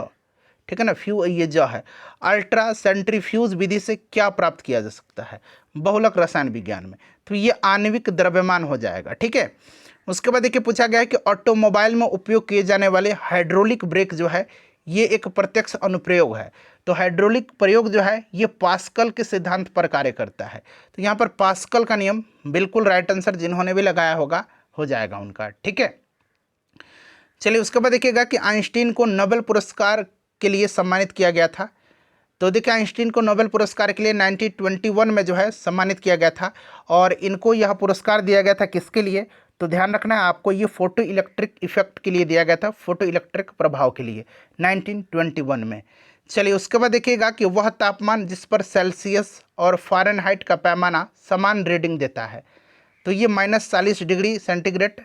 ठीक है ना, फ्यू ये ज है। अल्ट्रा सेंट्रीफ्यूज विधि से क्या प्राप्त किया जा सकता है बहुलक रसायन विज्ञान में। तो ये आणविक द्रव्यमान हो जाएगा, ठीक है। उसके बाद देखिए पूछा गया है कि ऑटोमोबाइल में उपयोग किए जाने वाले हाइड्रोलिक ब्रेक जो है ये एक प्रत्यक्ष अनुप्रयोग है। तो हाइड्रोलिक प्रयोग जो है ये पास्कल के सिद्धांत पर कार्य करता है। तो यहाँ पर पास्कल का नियम बिल्कुल राइट आंसर जिन्होंने भी लगाया होगा हो जाएगा उनका, ठीक है। चलिए उसके बाद देखिएगा कि आइंस्टीन को नोबेल पुरस्कार के लिए सम्मानित किया गया था। तो देखिए आइंस्टीन को नोबेल पुरस्कार के लिए 1921 में जो है सम्मानित किया गया था और इनको यह पुरस्कार दिया गया था किसके लिए। तो ध्यान रखना है आपको, ये फोटो इलेक्ट्रिक इफेक्ट के लिए दिया गया था, फोटो इलेक्ट्रिक प्रभाव के लिए 1921 में। चलिए उसके बाद देखिएगा कि वह तापमान जिस पर सेल्सियस और फ़ारेनहाइट का पैमाना समान रीडिंग देता है। तो ये -40 डिग्री सेंटीग्रेड,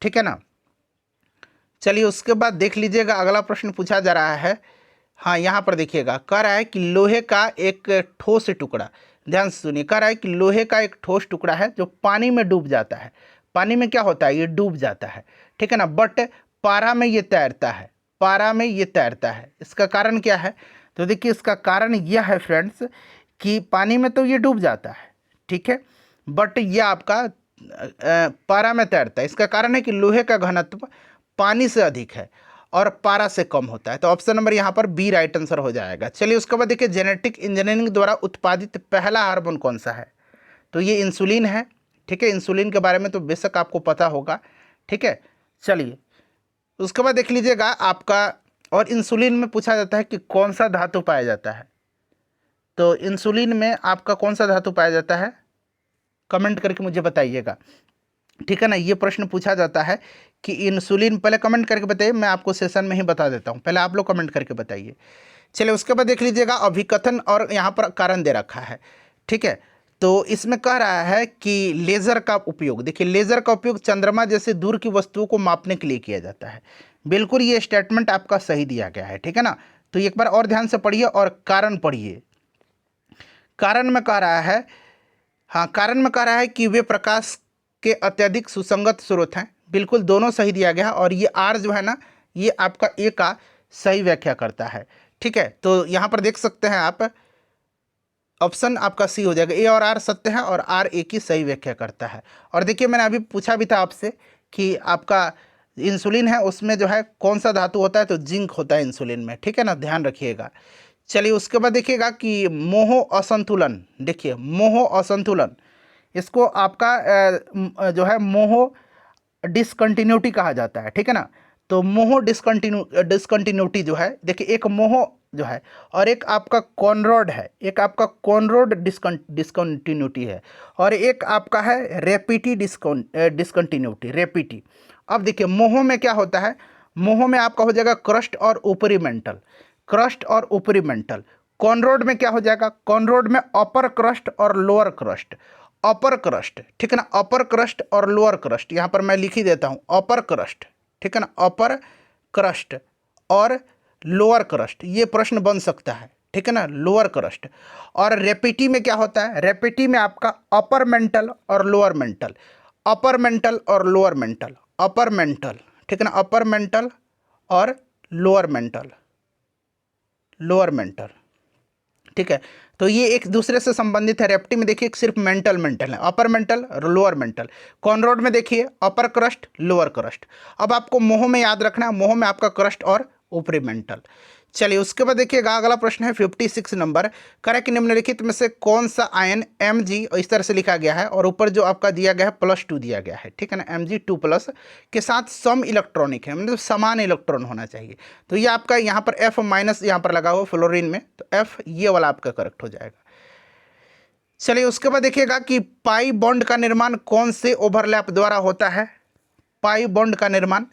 ठीक है ना। चलिए उसके बाद देख लीजिएगा अगला प्रश्न पूछा जा रहा है। हाँ यहाँ पर देखिएगा कह रहा है कि लोहे का एक ठोस टुकड़ा, ध्यान से सुनिए, कह रहा है कि लोहे का एक ठोस टुकड़ा है जो पानी में डूब जाता है। पानी में क्या होता है, ये डूब जाता है, ठीक है ना, बट पारा में ये तैरता है, पारा में ये तैरता है। इसका कारण क्या है। तो देखिए इसका कारण यह है फ्रेंड्स कि पानी में तो ये डूब जाता है, ठीक है, बट ये आपका पारा में तैरता है। इसका कारण है कि लोहे का घनत्व पानी से अधिक है और पारा से कम होता है। तो ऑप्शन नंबर यहाँ पर बी राइट आंसर हो जाएगा। चलिए उसके बाद देखिए जेनेटिक इंजीनियरिंग द्वारा उत्पादित पहला हार्मोन कौन सा है। तो ये इंसुलिन है, ठीक है। इंसुलिन के बारे में तो बेशक आपको पता होगा, ठीक है। चलिए उसके बाद देख लीजिएगा आपका और इंसुलिन में पूछा जाता है कि कौन सा धातु पाया जाता है। तो इंसुलिन में आपका कौन सा धातु पाया जाता है, कमेंट करके मुझे बताइएगा, ठीक है ना। ये प्रश्न पूछा जाता है कि इंसुलिन, पहले कमेंट करके बताइए, मैं आपको सेशन में ही बता देता हूँ, पहले आप लोग कमेंट करके बताइए। चलिए उसके बाद देख लीजिएगा अभिकथन, और यहाँ पर कारण दे रखा है, ठीक है। तो इसमें कह रहा है कि लेज़र का उपयोग, देखिए लेज़र का उपयोग चंद्रमा जैसे दूर की वस्तुओं को मापने के लिए किया जाता है। बिल्कुल ये स्टेटमेंट आपका सही दिया गया है, ठीक है ना। तो एक बार और ध्यान से पढ़िए और कारण पढ़िए। कारण में कह रहा है, हाँ कारण में कह रहा है कि वे प्रकाश के अत्यधिक सुसंगत स्रोत हैं, बिल्कुल दोनों सही दिया गया है। और ये आर जो है ना, ये आपका ए का सही व्याख्या करता है, ठीक है। तो यहाँ पर देख सकते हैं आप, ऑप्शन आपका सी हो जाएगा, ए और आर सत्य है और आर ए की सही व्याख्या करता है। और देखिए मैंने अभी पूछा भी था आपसे कि आपका इंसुलिन है उसमें जो है कौन सा धातु होता है, तो जिंक होता है इंसुलिन में, ठीक है ना, ध्यान रखिएगा। चलिए उसके बाद देखिएगा कि मोह असंतुलन, देखिए मोह असंतुलन, इसको आपका जो है मोह डिसकंटिन्यूटी कहा जाता है, ठीक है ना। तो मोह डिसकंटिन्यूटी जो है, देखिए एक मोह जो है और एक आपका कॉनरॉड है, एक आपका कॉनरॉड डिसकंटिन्यूटी है, और एक आपका है रेपिटी डिसकंटिन्यूटी, रेपिटी। अब देखिए मोह में क्या होता है, मोह में आपका हो जाएगा क्रस्ट और ऊपरी मेंटल, क्रस्ट और ऊपरी मेंटल। कॉनरॉड में क्या हो जाएगा, कॉनरॉड में अपर क्रस्ट और लोअर क्रस्ट, अपर क्रस्ट, ठीक है ना, अपर क्रस्ट और लोअर क्रस्ट, यहाँ पर मैं लिख ही देता हूँ अपर क्रस्ट, ठीक है ना, अपर क्रस्ट और लोअर क्रस्ट, ये प्रश्न बन सकता है, ठीक है ना, लोअर क्रस्ट। और रेपिटी में क्या होता है, रेपिटी में आपका अपर मेंटल और लोअर मेंटल, अपर मेंटल और लोअर मेंटल, अपर मेंटल, ठीक है ना, अपर मेंटल और लोअर मेंटल, लोअर मेंटल, ठीक है। तो ये एक दूसरे से संबंधित है। रेप्टी में देखिए सिर्फ मेंटल मेंटल है, upper mantle lower mental. Conrad में देखिए अपर क्रस्ट लोअर क्रस्ट। अब आपको मोह में याद रखना है, मोह में आपका क्रस्ट और ऊपरी मेंटल। चलिए उसके बाद देखिएगा अगला प्रश्न है 56 नंबर, करें कि निम्नलिखित में से कौन सा आयन Mg, इस तरह से लिखा गया है और ऊपर जो आपका दिया गया है +2 दिया गया है, ठीक है ना, Mg2+ के साथ सम इलेक्ट्रॉनिक है, मतलब समान इलेक्ट्रॉन होना चाहिए। तो ये आपका यहाँ पर F- यहाँ पर लगा हुआ फ्लोरीन में, तो F ये वाला आपका करेक्ट हो जाएगा। चलिए उसके बाद देखिएगा कि पाई बॉन्ड का निर्माण कौन से ओवरलैप द्वारा होता है, पाई बॉन्ड का निर्माण।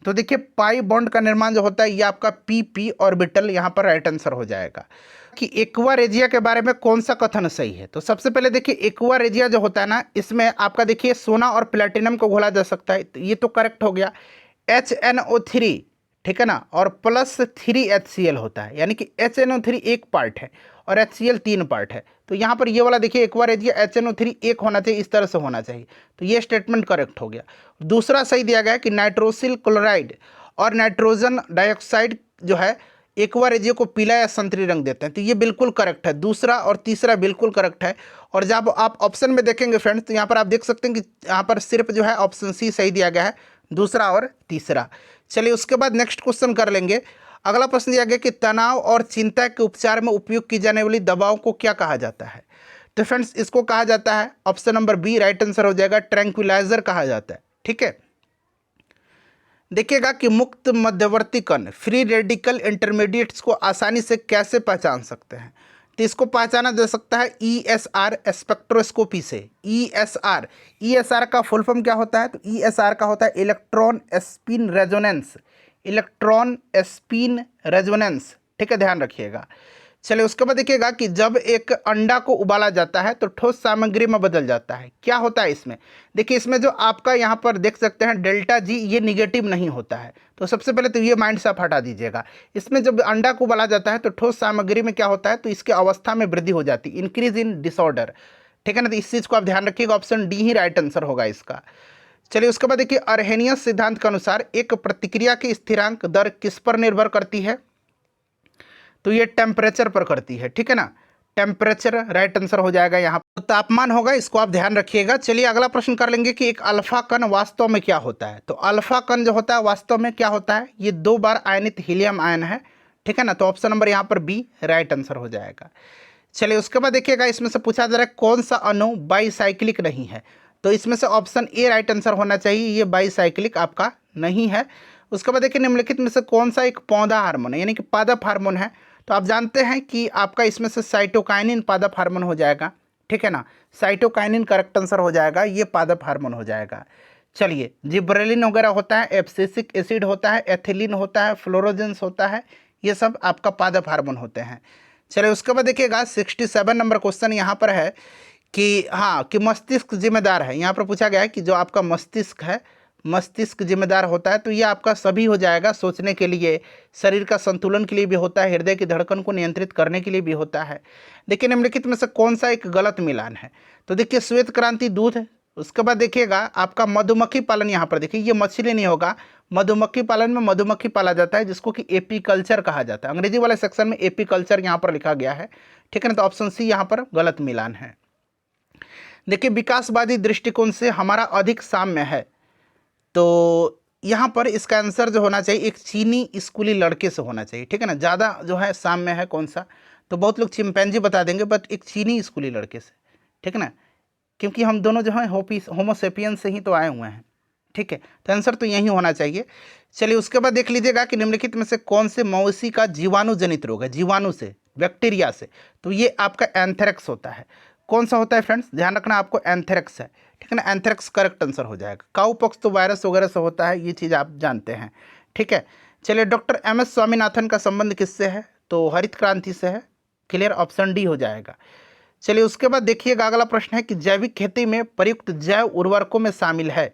तो देखिए पाई बॉन्ड का निर्माण जो होता है ये आपका PP ऑर्बिटल, यहाँ पर राइट आंसर हो जाएगा। कि एक्वा रेजिया के बारे में कौन सा कथन सही है, तो सबसे पहले देखिए एक्वा रेजिया जो होता है ना, इसमें आपका देखिए सोना और प्लेटिनम को घोला जा सकता है, तो ये तो करेक्ट हो गया। HNO3, ठीक है ना, और +3 HCl होता है, यानी कि HNO3 एक पार्ट है और HCl 3 पार्ट है। तो यहाँ पर ये वाला देखिए एक्वा रेजिया HNO3 एक होना चाहिए, इस तरह से होना चाहिए, तो ये स्टेटमेंट करेक्ट हो गया। दूसरा सही दिया गया है कि नाइट्रोसिल क्लोराइड और नाइट्रोजन डाइऑक्साइड जो है एक्वा रेजिया को पीला या संतरी रंग देते हैं, तो ये बिल्कुल करेक्ट है, दूसरा और तीसरा बिल्कुल करेक्ट है। और जब आप ऑप्शन में देखेंगे फ्रेंड्स, तो यहाँ पर आप देख सकते हैं कि यहाँ पर सिर्फ जो है ऑप्शन सी सही दिया गया है, दूसरा और तीसरा। चलिए उसके बाद नेक्स्ट क्वेश्चन कर लेंगे। अगला प्रश्न दिया गया कि तनाव और चिंता के उपचार में उपयोग की जाने वाली दवाओं को क्या कहा जाता है, तो फ्रेंड्स इसको कहा जाता है, option number B right answer हो जाएगा, ट्रैंक्विलाइजर कहा जाता है, ठीक है। देखिएगा कि मुक्त मध्यवर्ती कण फ्री रेडिकल इंटरमीडिएट्स को आसानी से कैसे पहचान सकते हैं, तो इसको पहचाना जा सकता है ESR स्पेक्ट्रोस्कोपी से। ESR का फुल फॉर्म क्या होता है, तो ESR का होता है electron spin resonance, electron spin resonance, ठीक है, ध्यान रखिएगा। चलिए उसके बाद देखिएगा कि जब एक अंडा को उबाला जाता है तो ठोस सामग्री में बदल जाता है, क्या होता है इसमें, देखिए इसमें जो आपका यहाँ पर देख सकते हैं ΔG, ये निगेटिव नहीं होता है। तो सबसे पहले तो ये माइंड से आप हटा दीजिएगा। इसमें जब अंडा को उबाला जाता है तो ठोस सामग्री में क्या होता है, तो इसकी अवस्था में वृद्धि हो जाती है, इंक्रीज इन डिसऑर्डर, ठीक है ना, तो इस चीज़ को आप ध्यान रखिएगा, ऑप्शन डी ही राइट आंसर होगा इसका। चलिए उसके बाद देखिए अर्हेनियस सिद्धांत के अनुसार एक प्रतिक्रिया की स्थिरांक दर किस पर निर्भर करती है, तो ये टेम्परेचर पर करती है, ठीक है ना, टेम्परेचर राइट आंसर हो जाएगा। यहाँ पर तापमान होगा, इसको आप ध्यान रखिएगा। चलिए अगला प्रश्न कर लेंगे कि एक अल्फा कण वास्तव में क्या होता है, तो अल्फा कण जो होता है वास्तव में क्या होता है, ये 2 बार आयनित हीलियम आयन है, ठीक है ना, तो ऑप्शन नंबर यहाँ पर बी राइट आंसर हो जाएगा। चलिए उसके बाद देखिएगा इसमें से पूछा जा रहा है कौन सा अणु बाईसाइक्लिक नहीं है, तो इसमें से ऑप्शन ए राइट आंसर होना चाहिए, ये बाईसाइक्लिक आपका नहीं है। उसके बाद देखिए निम्नलिखित में से कौन सा एक पौधा हार्मोन है, यानी कि पादप हार्मोन है। तो आप जानते हैं कि आपका इसमें से साइटोकाइनिन पादप हार्मोन हो जाएगा, ठीक है ना। साइटोकाइनिन करेक्ट आंसर हो जाएगा, ये पादप हार्मोन हो जाएगा। चलिए, जिब्रेलिन वगैरह होता है, एब्सिसिक एसिड होता है, एथिलीन होता है, फ्लोरोजेंस होता है, ये सब आपका पादप हार्मोन होते हैं। चलिए उसके बाद देखिएगा 67 नंबर क्वेश्चन यहाँ पर है कि हाँ कि मस्तिष्क जिम्मेदार है। यहाँ पर पूछा गया है कि जो आपका मस्तिष्क है, मस्तिष्क जिम्मेदार होता है। तो ये आपका सभी हो जाएगा, सोचने के लिए, शरीर का संतुलन के लिए भी होता है, हृदय की धड़कन को नियंत्रित करने के लिए भी होता है। देखिए निम्नलिखित में से कौन सा एक गलत मिलान है। तो देखिए श्वेत क्रांति दूध है। उसके बाद देखिएगा आपका मधुमक्खी पालन, यहाँ पर देखिए ये मछली नहीं होगा, मधुमक्खी पालन में मधुमक्खी पाला जाता है जिसको कि एपीकल्चर कहा जाता है। अंग्रेजी वाले सेक्शन में एपीकल्चर यहाँ पर लिखा गया है, ठीक है ना। तो ऑप्शन सी यहाँ पर गलत मिलान है। देखिए विकासवादी दृष्टिकोण से हमारा अधिक साम्य है, तो यहाँ पर इसका आंसर जो होना चाहिए एक चीनी स्कूली लड़के से होना चाहिए, ठीक है ना। ज़्यादा जो है साम्य है कौन सा, तो बहुत लोग चिंपैंजी बता देंगे, बट एक चीनी स्कूली लड़के से, ठीक है ना, क्योंकि हम दोनों जो हैं होमोसेपियन से ही तो आए हुए हैं, ठीक है। तो आंसर तो यही होना चाहिए। चलिए उसके बाद देख लीजिएगा कि निम्नलिखित में से कौन से मवेशी का जीवाणु जनित रोग है, जीवाणु से, बैक्टीरिया से। तो ये आपका एंथ्रेक्स होता है। कौन सा होता है फ्रेंड्स, ध्यान रखना आपको, एंथ्रेक्स है, ठीक है ना। एंथ्रेक्स करेक्ट आंसर हो जाएगा। काऊ पॉक्स तो वायरस वगैरह से होता है, ये चीज़ आप जानते हैं, ठीक है। चलिए डॉक्टर एम.एस. स्वामीनाथन का संबंध किससे है, तो हरित क्रांति से है, क्लियर, ऑप्शन डी हो जाएगा। चलिए उसके बाद देखिएगा अगला प्रश्न है कि जैविक खेती में प्रयुक्त जैव उर्वरकों में शामिल है।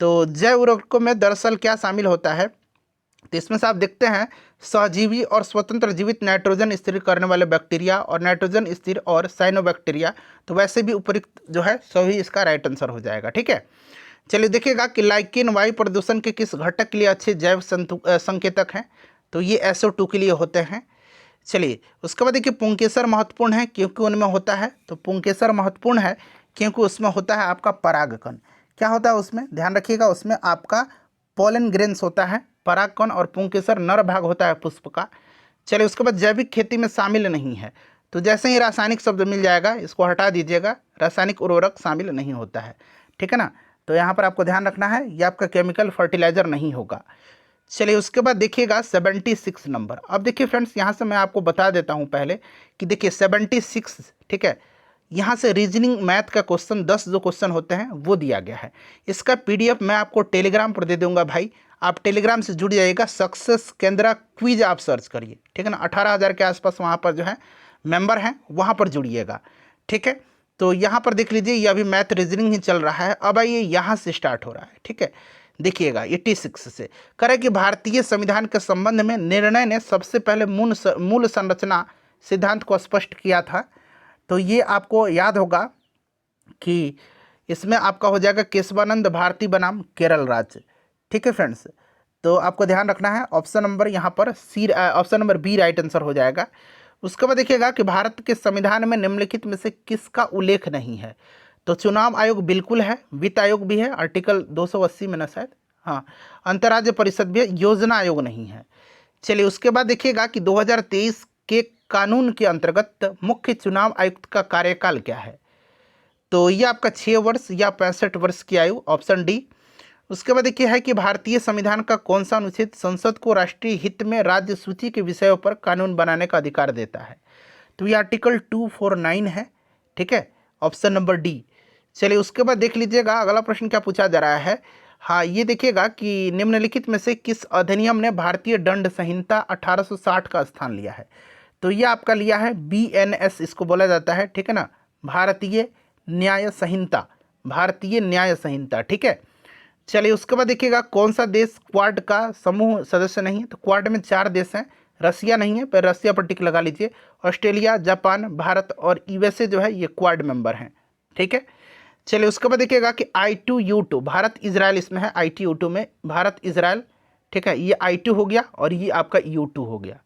तो जैव उर्वरकों में दरअसल क्या शामिल होता है, तो इसमें से आप देखते हैं सहजीवी और स्वतंत्र जीवित नाइट्रोजन स्थिर करने वाले बैक्टीरिया और नाइट्रोजन स्थिर और साइनोबैक्टीरिया। तो वैसे भी उपयुक्त जो है सभी इसका राइट आंसर हो जाएगा, ठीक है। चलिए देखिएगा कि लाइकेन वायु प्रदूषण के किस घटक के लिए अच्छे जैव संकेतक हैं, तो ये SO2 के लिए होते हैं। चलिए उसके बाद देखिए पुंकेसर महत्वपूर्ण है क्योंकि उनमें होता है, तो पुंकेसर महत्वपूर्ण है क्योंकि उसमें होता है आपका परागकण। क्या होता है उसमें, ध्यान रखिएगा, उसमें आपका पोलन ग्रेन्स होता है, परागकण, और पुंकेसर नर भाग होता है पुष्प का। चलिए उसके बाद जैविक खेती में शामिल नहीं है, तो जैसे ही रासायनिक शब्द मिल जाएगा इसको हटा दीजिएगा, रासायनिक उर्वरक शामिल नहीं होता है, ठीक है ना। तो यहाँ पर आपको ध्यान रखना है ये आपका केमिकल फर्टिलाइजर नहीं होगा। चलिए उसके बाद देखिएगा 76 नंबर। अब देखिए फ्रेंड्स यहाँ से मैं आपको बता देता हूँ पहले कि देखिए 76, ठीक है, यहाँ से रीजनिंग मैथ का क्वेश्चन 10 जो क्वेश्चन होते हैं वो दिया गया है। इसका PDF मैं आपको टेलीग्राम पर दे दूंगा भाई, आप टेलीग्राम से जुड़ जाइएगा। सक्सेस केंद्रा क्विज आप सर्च करिए, ठीक है ना। 18,000 के आसपास वहाँ पर जो है मेंबर हैं, वहाँ पर जुड़िएगा, ठीक है। तो यहाँ पर देख लीजिए ये अभी मैथ रीजनिंग ही चल रहा है। अब आइए यहाँ से स्टार्ट हो रहा है, ठीक है। देखिएगा 86 से करें कि भारतीय संविधान के संबंध में निर्णय ने सबसे पहले मूल संरचना सिद्धांत को स्पष्ट किया था। तो ये आपको याद होगा कि इसमें आपका हो जाएगा केशवानंद भारती बनाम केरल राज्य, ठीक है फ्रेंड्स। तो आपको ध्यान रखना है ऑप्शन नंबर यहाँ पर C, option number B right answer हो जाएगा। उसके बाद देखिएगा कि भारत के संविधान में निम्नलिखित में से किसका उल्लेख नहीं है। तो चुनाव आयोग बिल्कुल है, वित्त आयोग भी है, आर्टिकल 280 में ना शायद, हाँ, अंतर्राज्य परिषद भी है, योजना आयोग नहीं है। चलिए उसके बाद देखिएगा कि 2023 के कानून के अंतर्गत मुख्य चुनाव आयुक्त का कार्यकाल क्या है। तो ये आपका 6 वर्ष या 65 वर्ष की आयु, ऑप्शन डी। उसके बाद देखिए है कि भारतीय संविधान का कौन सा अनुच्छेद संसद को राष्ट्रीय हित में राज्य सूची के विषयों पर कानून बनाने का अधिकार देता है। तो ये आर्टिकल 249 है, ठीक है, ऑप्शन नंबर डी। चलिए उसके बाद देख लीजिएगा अगला प्रश्न क्या पूछा जा रहा है। हाँ ये देखिएगा कि निम्नलिखित में से किस अधिनियम ने भारतीय दंड संहिता 1860 का स्थान लिया है। तो ये आपका लिया है BNS, इसको बोला जाता है, ठीक है ना, भारतीय न्याय संहिता, भारतीय न्याय संहिता, ठीक है। चलिए उसके बाद देखिएगा कौन सा देश क्वाड का समूह सदस्य नहीं है। तो क्वाड में 4 देश हैं, रसिया नहीं है, पर रसिया पर टिक लगा लीजिए। ऑस्ट्रेलिया, जापान, भारत और USA जो है ये क्वाड मेंबर हैं, ठीक है। चलिए उसके बाद देखिएगा कि I2U2, भारत इजराइल इसमें है, I2U2 में भारत इजराइल, ठीक है, ये I2 हो गया और ये आपका U2 हो गया,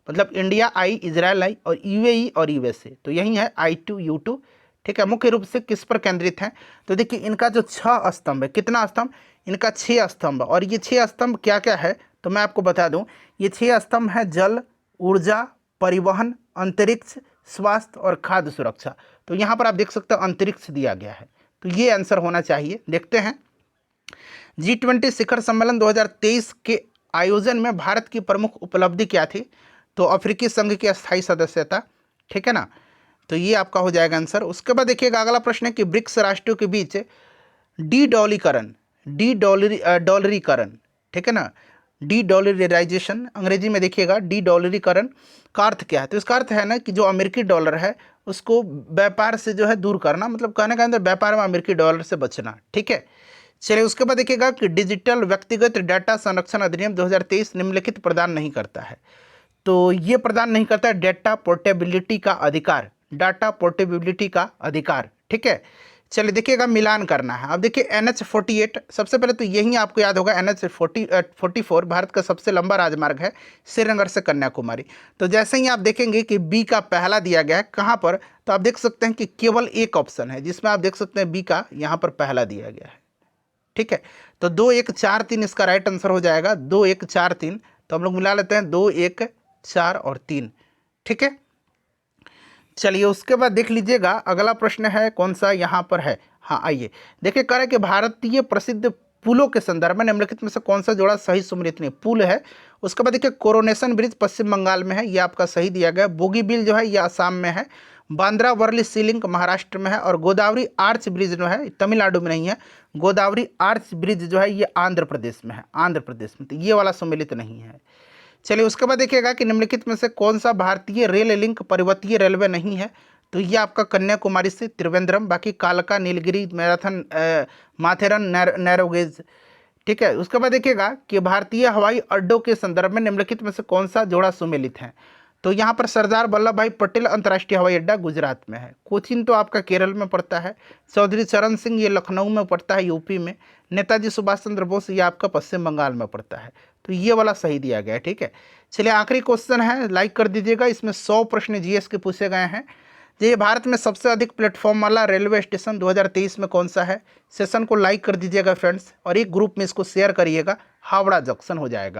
मतलब इंडिया I, इजराइल I और UAE और USA, तो यही है I2U2, ठीक है। मुख्य रूप से किस पर केंद्रित हैं। तो देखिए इनका जो 6 स्तंभ है, कितना स्तंभ, इनका 6 स्तंभ, और ये 6 स्तंभ क्या क्या है तो मैं आपको बता दूं, ये 6 स्तंभ है जल, ऊर्जा, परिवहन, अंतरिक्ष, स्वास्थ्य और खाद्य सुरक्षा। तो यहाँ पर आप देख सकते हो अंतरिक्ष दिया गया है, तो ये आंसर होना चाहिए। देखते हैं G20 शिखर सम्मेलन 2023 के आयोजन में भारत की प्रमुख उपलब्धि क्या थी? तो अफ्रीकी संघ की अस्थायी सदस्यता, ठीक है ना। तो ये आपका हो जाएगा आंसर। उसके बाद देखिएगा अगला प्रश्न है कि ब्रिक्स राष्ट्रों के बीच डॉलरीकरण, ठीक है ना, डी डॉलराइजेशन अंग्रेजी में देखिएगा, डी डॉलरीकरण का अर्थ क्या है? तो इसका अर्थ है ना कि जो अमेरिकी डॉलर है उसको व्यापार से जो है दूर करना, मतलब कहने का अंदर व्यापार में अमेरिकी डॉलर से बचना, ठीक है। चलिए उसके बाद देखिएगा कि डिजिटल व्यक्तिगत डाटा संरक्षण अधिनियम 2023 निम्नलिखित प्रदान नहीं करता है। तो ये प्रदान नहीं करता है डाटा पोर्टेबिलिटी का अधिकार, डाटा पोर्टेबिलिटी का अधिकार, ठीक है। चलिए देखिएगा मिलान करना है। अब देखिए NH48, सबसे पहले तो यही आपको याद होगा, NH44 भारत का सबसे लंबा राजमार्ग है श्रीनगर से कन्याकुमारी। तो जैसे ही आप देखेंगे कि बी का पहला दिया गया है कहाँ पर, तो आप देख सकते हैं कि केवल एक ऑप्शन है जिसमें आप देख सकते हैं बी का यहाँ पर पहला दिया गया है, ठीक है। तो 2 1 4 3 इसका राइट आंसर हो जाएगा, 2 1 4 3। तो हम लोग मिला लेते हैं 2 1 4 और 3, ठीक है। चलिए उसके बाद देख लीजिएगा अगला प्रश्न है कौन सा यहाँ पर है। हाँ आइए देखिए, कह रहा है कि भारतीय प्रसिद्ध पुलों के संदर्भ में निम्नलिखित में से कौन सा जोड़ा सही सुमेलित नहीं पुल है। उसके बाद देखिए कोरोनेशन ब्रिज पश्चिम बंगाल में है, ये आपका सही दिया गया। बोगीबील जो है ये असम में है। बांद्रा वर्ली सी लिंक महाराष्ट्र में है। और गोदावरी आर्च ब्रिज जो है तमिलनाडु में नहीं है, गोदावरी आर्च ब्रिज जो है ये आंध्र प्रदेश में है, आंध्र प्रदेश में। तो ये वाला सुमेलित नहीं है। चलिए उसके बाद देखिएगा कि निम्नलिखित में से कौन सा भारतीय रेल लिंक पर्वतीय रेलवे नहीं है। तो ये आपका कन्याकुमारी से त्रिवेंद्रम, बाकी कालका, नीलगिरी, मैराथन, माथेरन, नैरोगेज, ठीक है। उसके बाद देखिएगा कि भारतीय हवाई अड्डों के संदर्भ में निम्नलिखित में से कौन सा जोड़ा सुमेलित है। तो यहाँ पर सरदार वल्लभ भाई पटेल अंतर्राष्ट्रीय हवाई अड्डा गुजरात में है। कोचीन तो आपका केरल में पड़ता है। चौधरी चरण सिंह ये लखनऊ में पड़ता है, यूपी में। नेताजी सुभाष चंद्र बोस ये आपका पश्चिम बंगाल में पड़ता है। तो ये वाला सही दिया गया है, ठीक है। चलिए आखिरी क्वेश्चन है, लाइक कर दीजिएगा। इसमें 100 प्रश्न जीएस के पूछे गए हैं। ये भारत में सबसे अधिक प्लेटफॉर्म वाला रेलवे स्टेशन 2023 में कौन सा है। सेशन को लाइक कर दीजिएगा फ्रेंड्स, और एक ग्रुप में इसको शेयर करिएगा। हावड़ा जंक्शन हो जाएगा।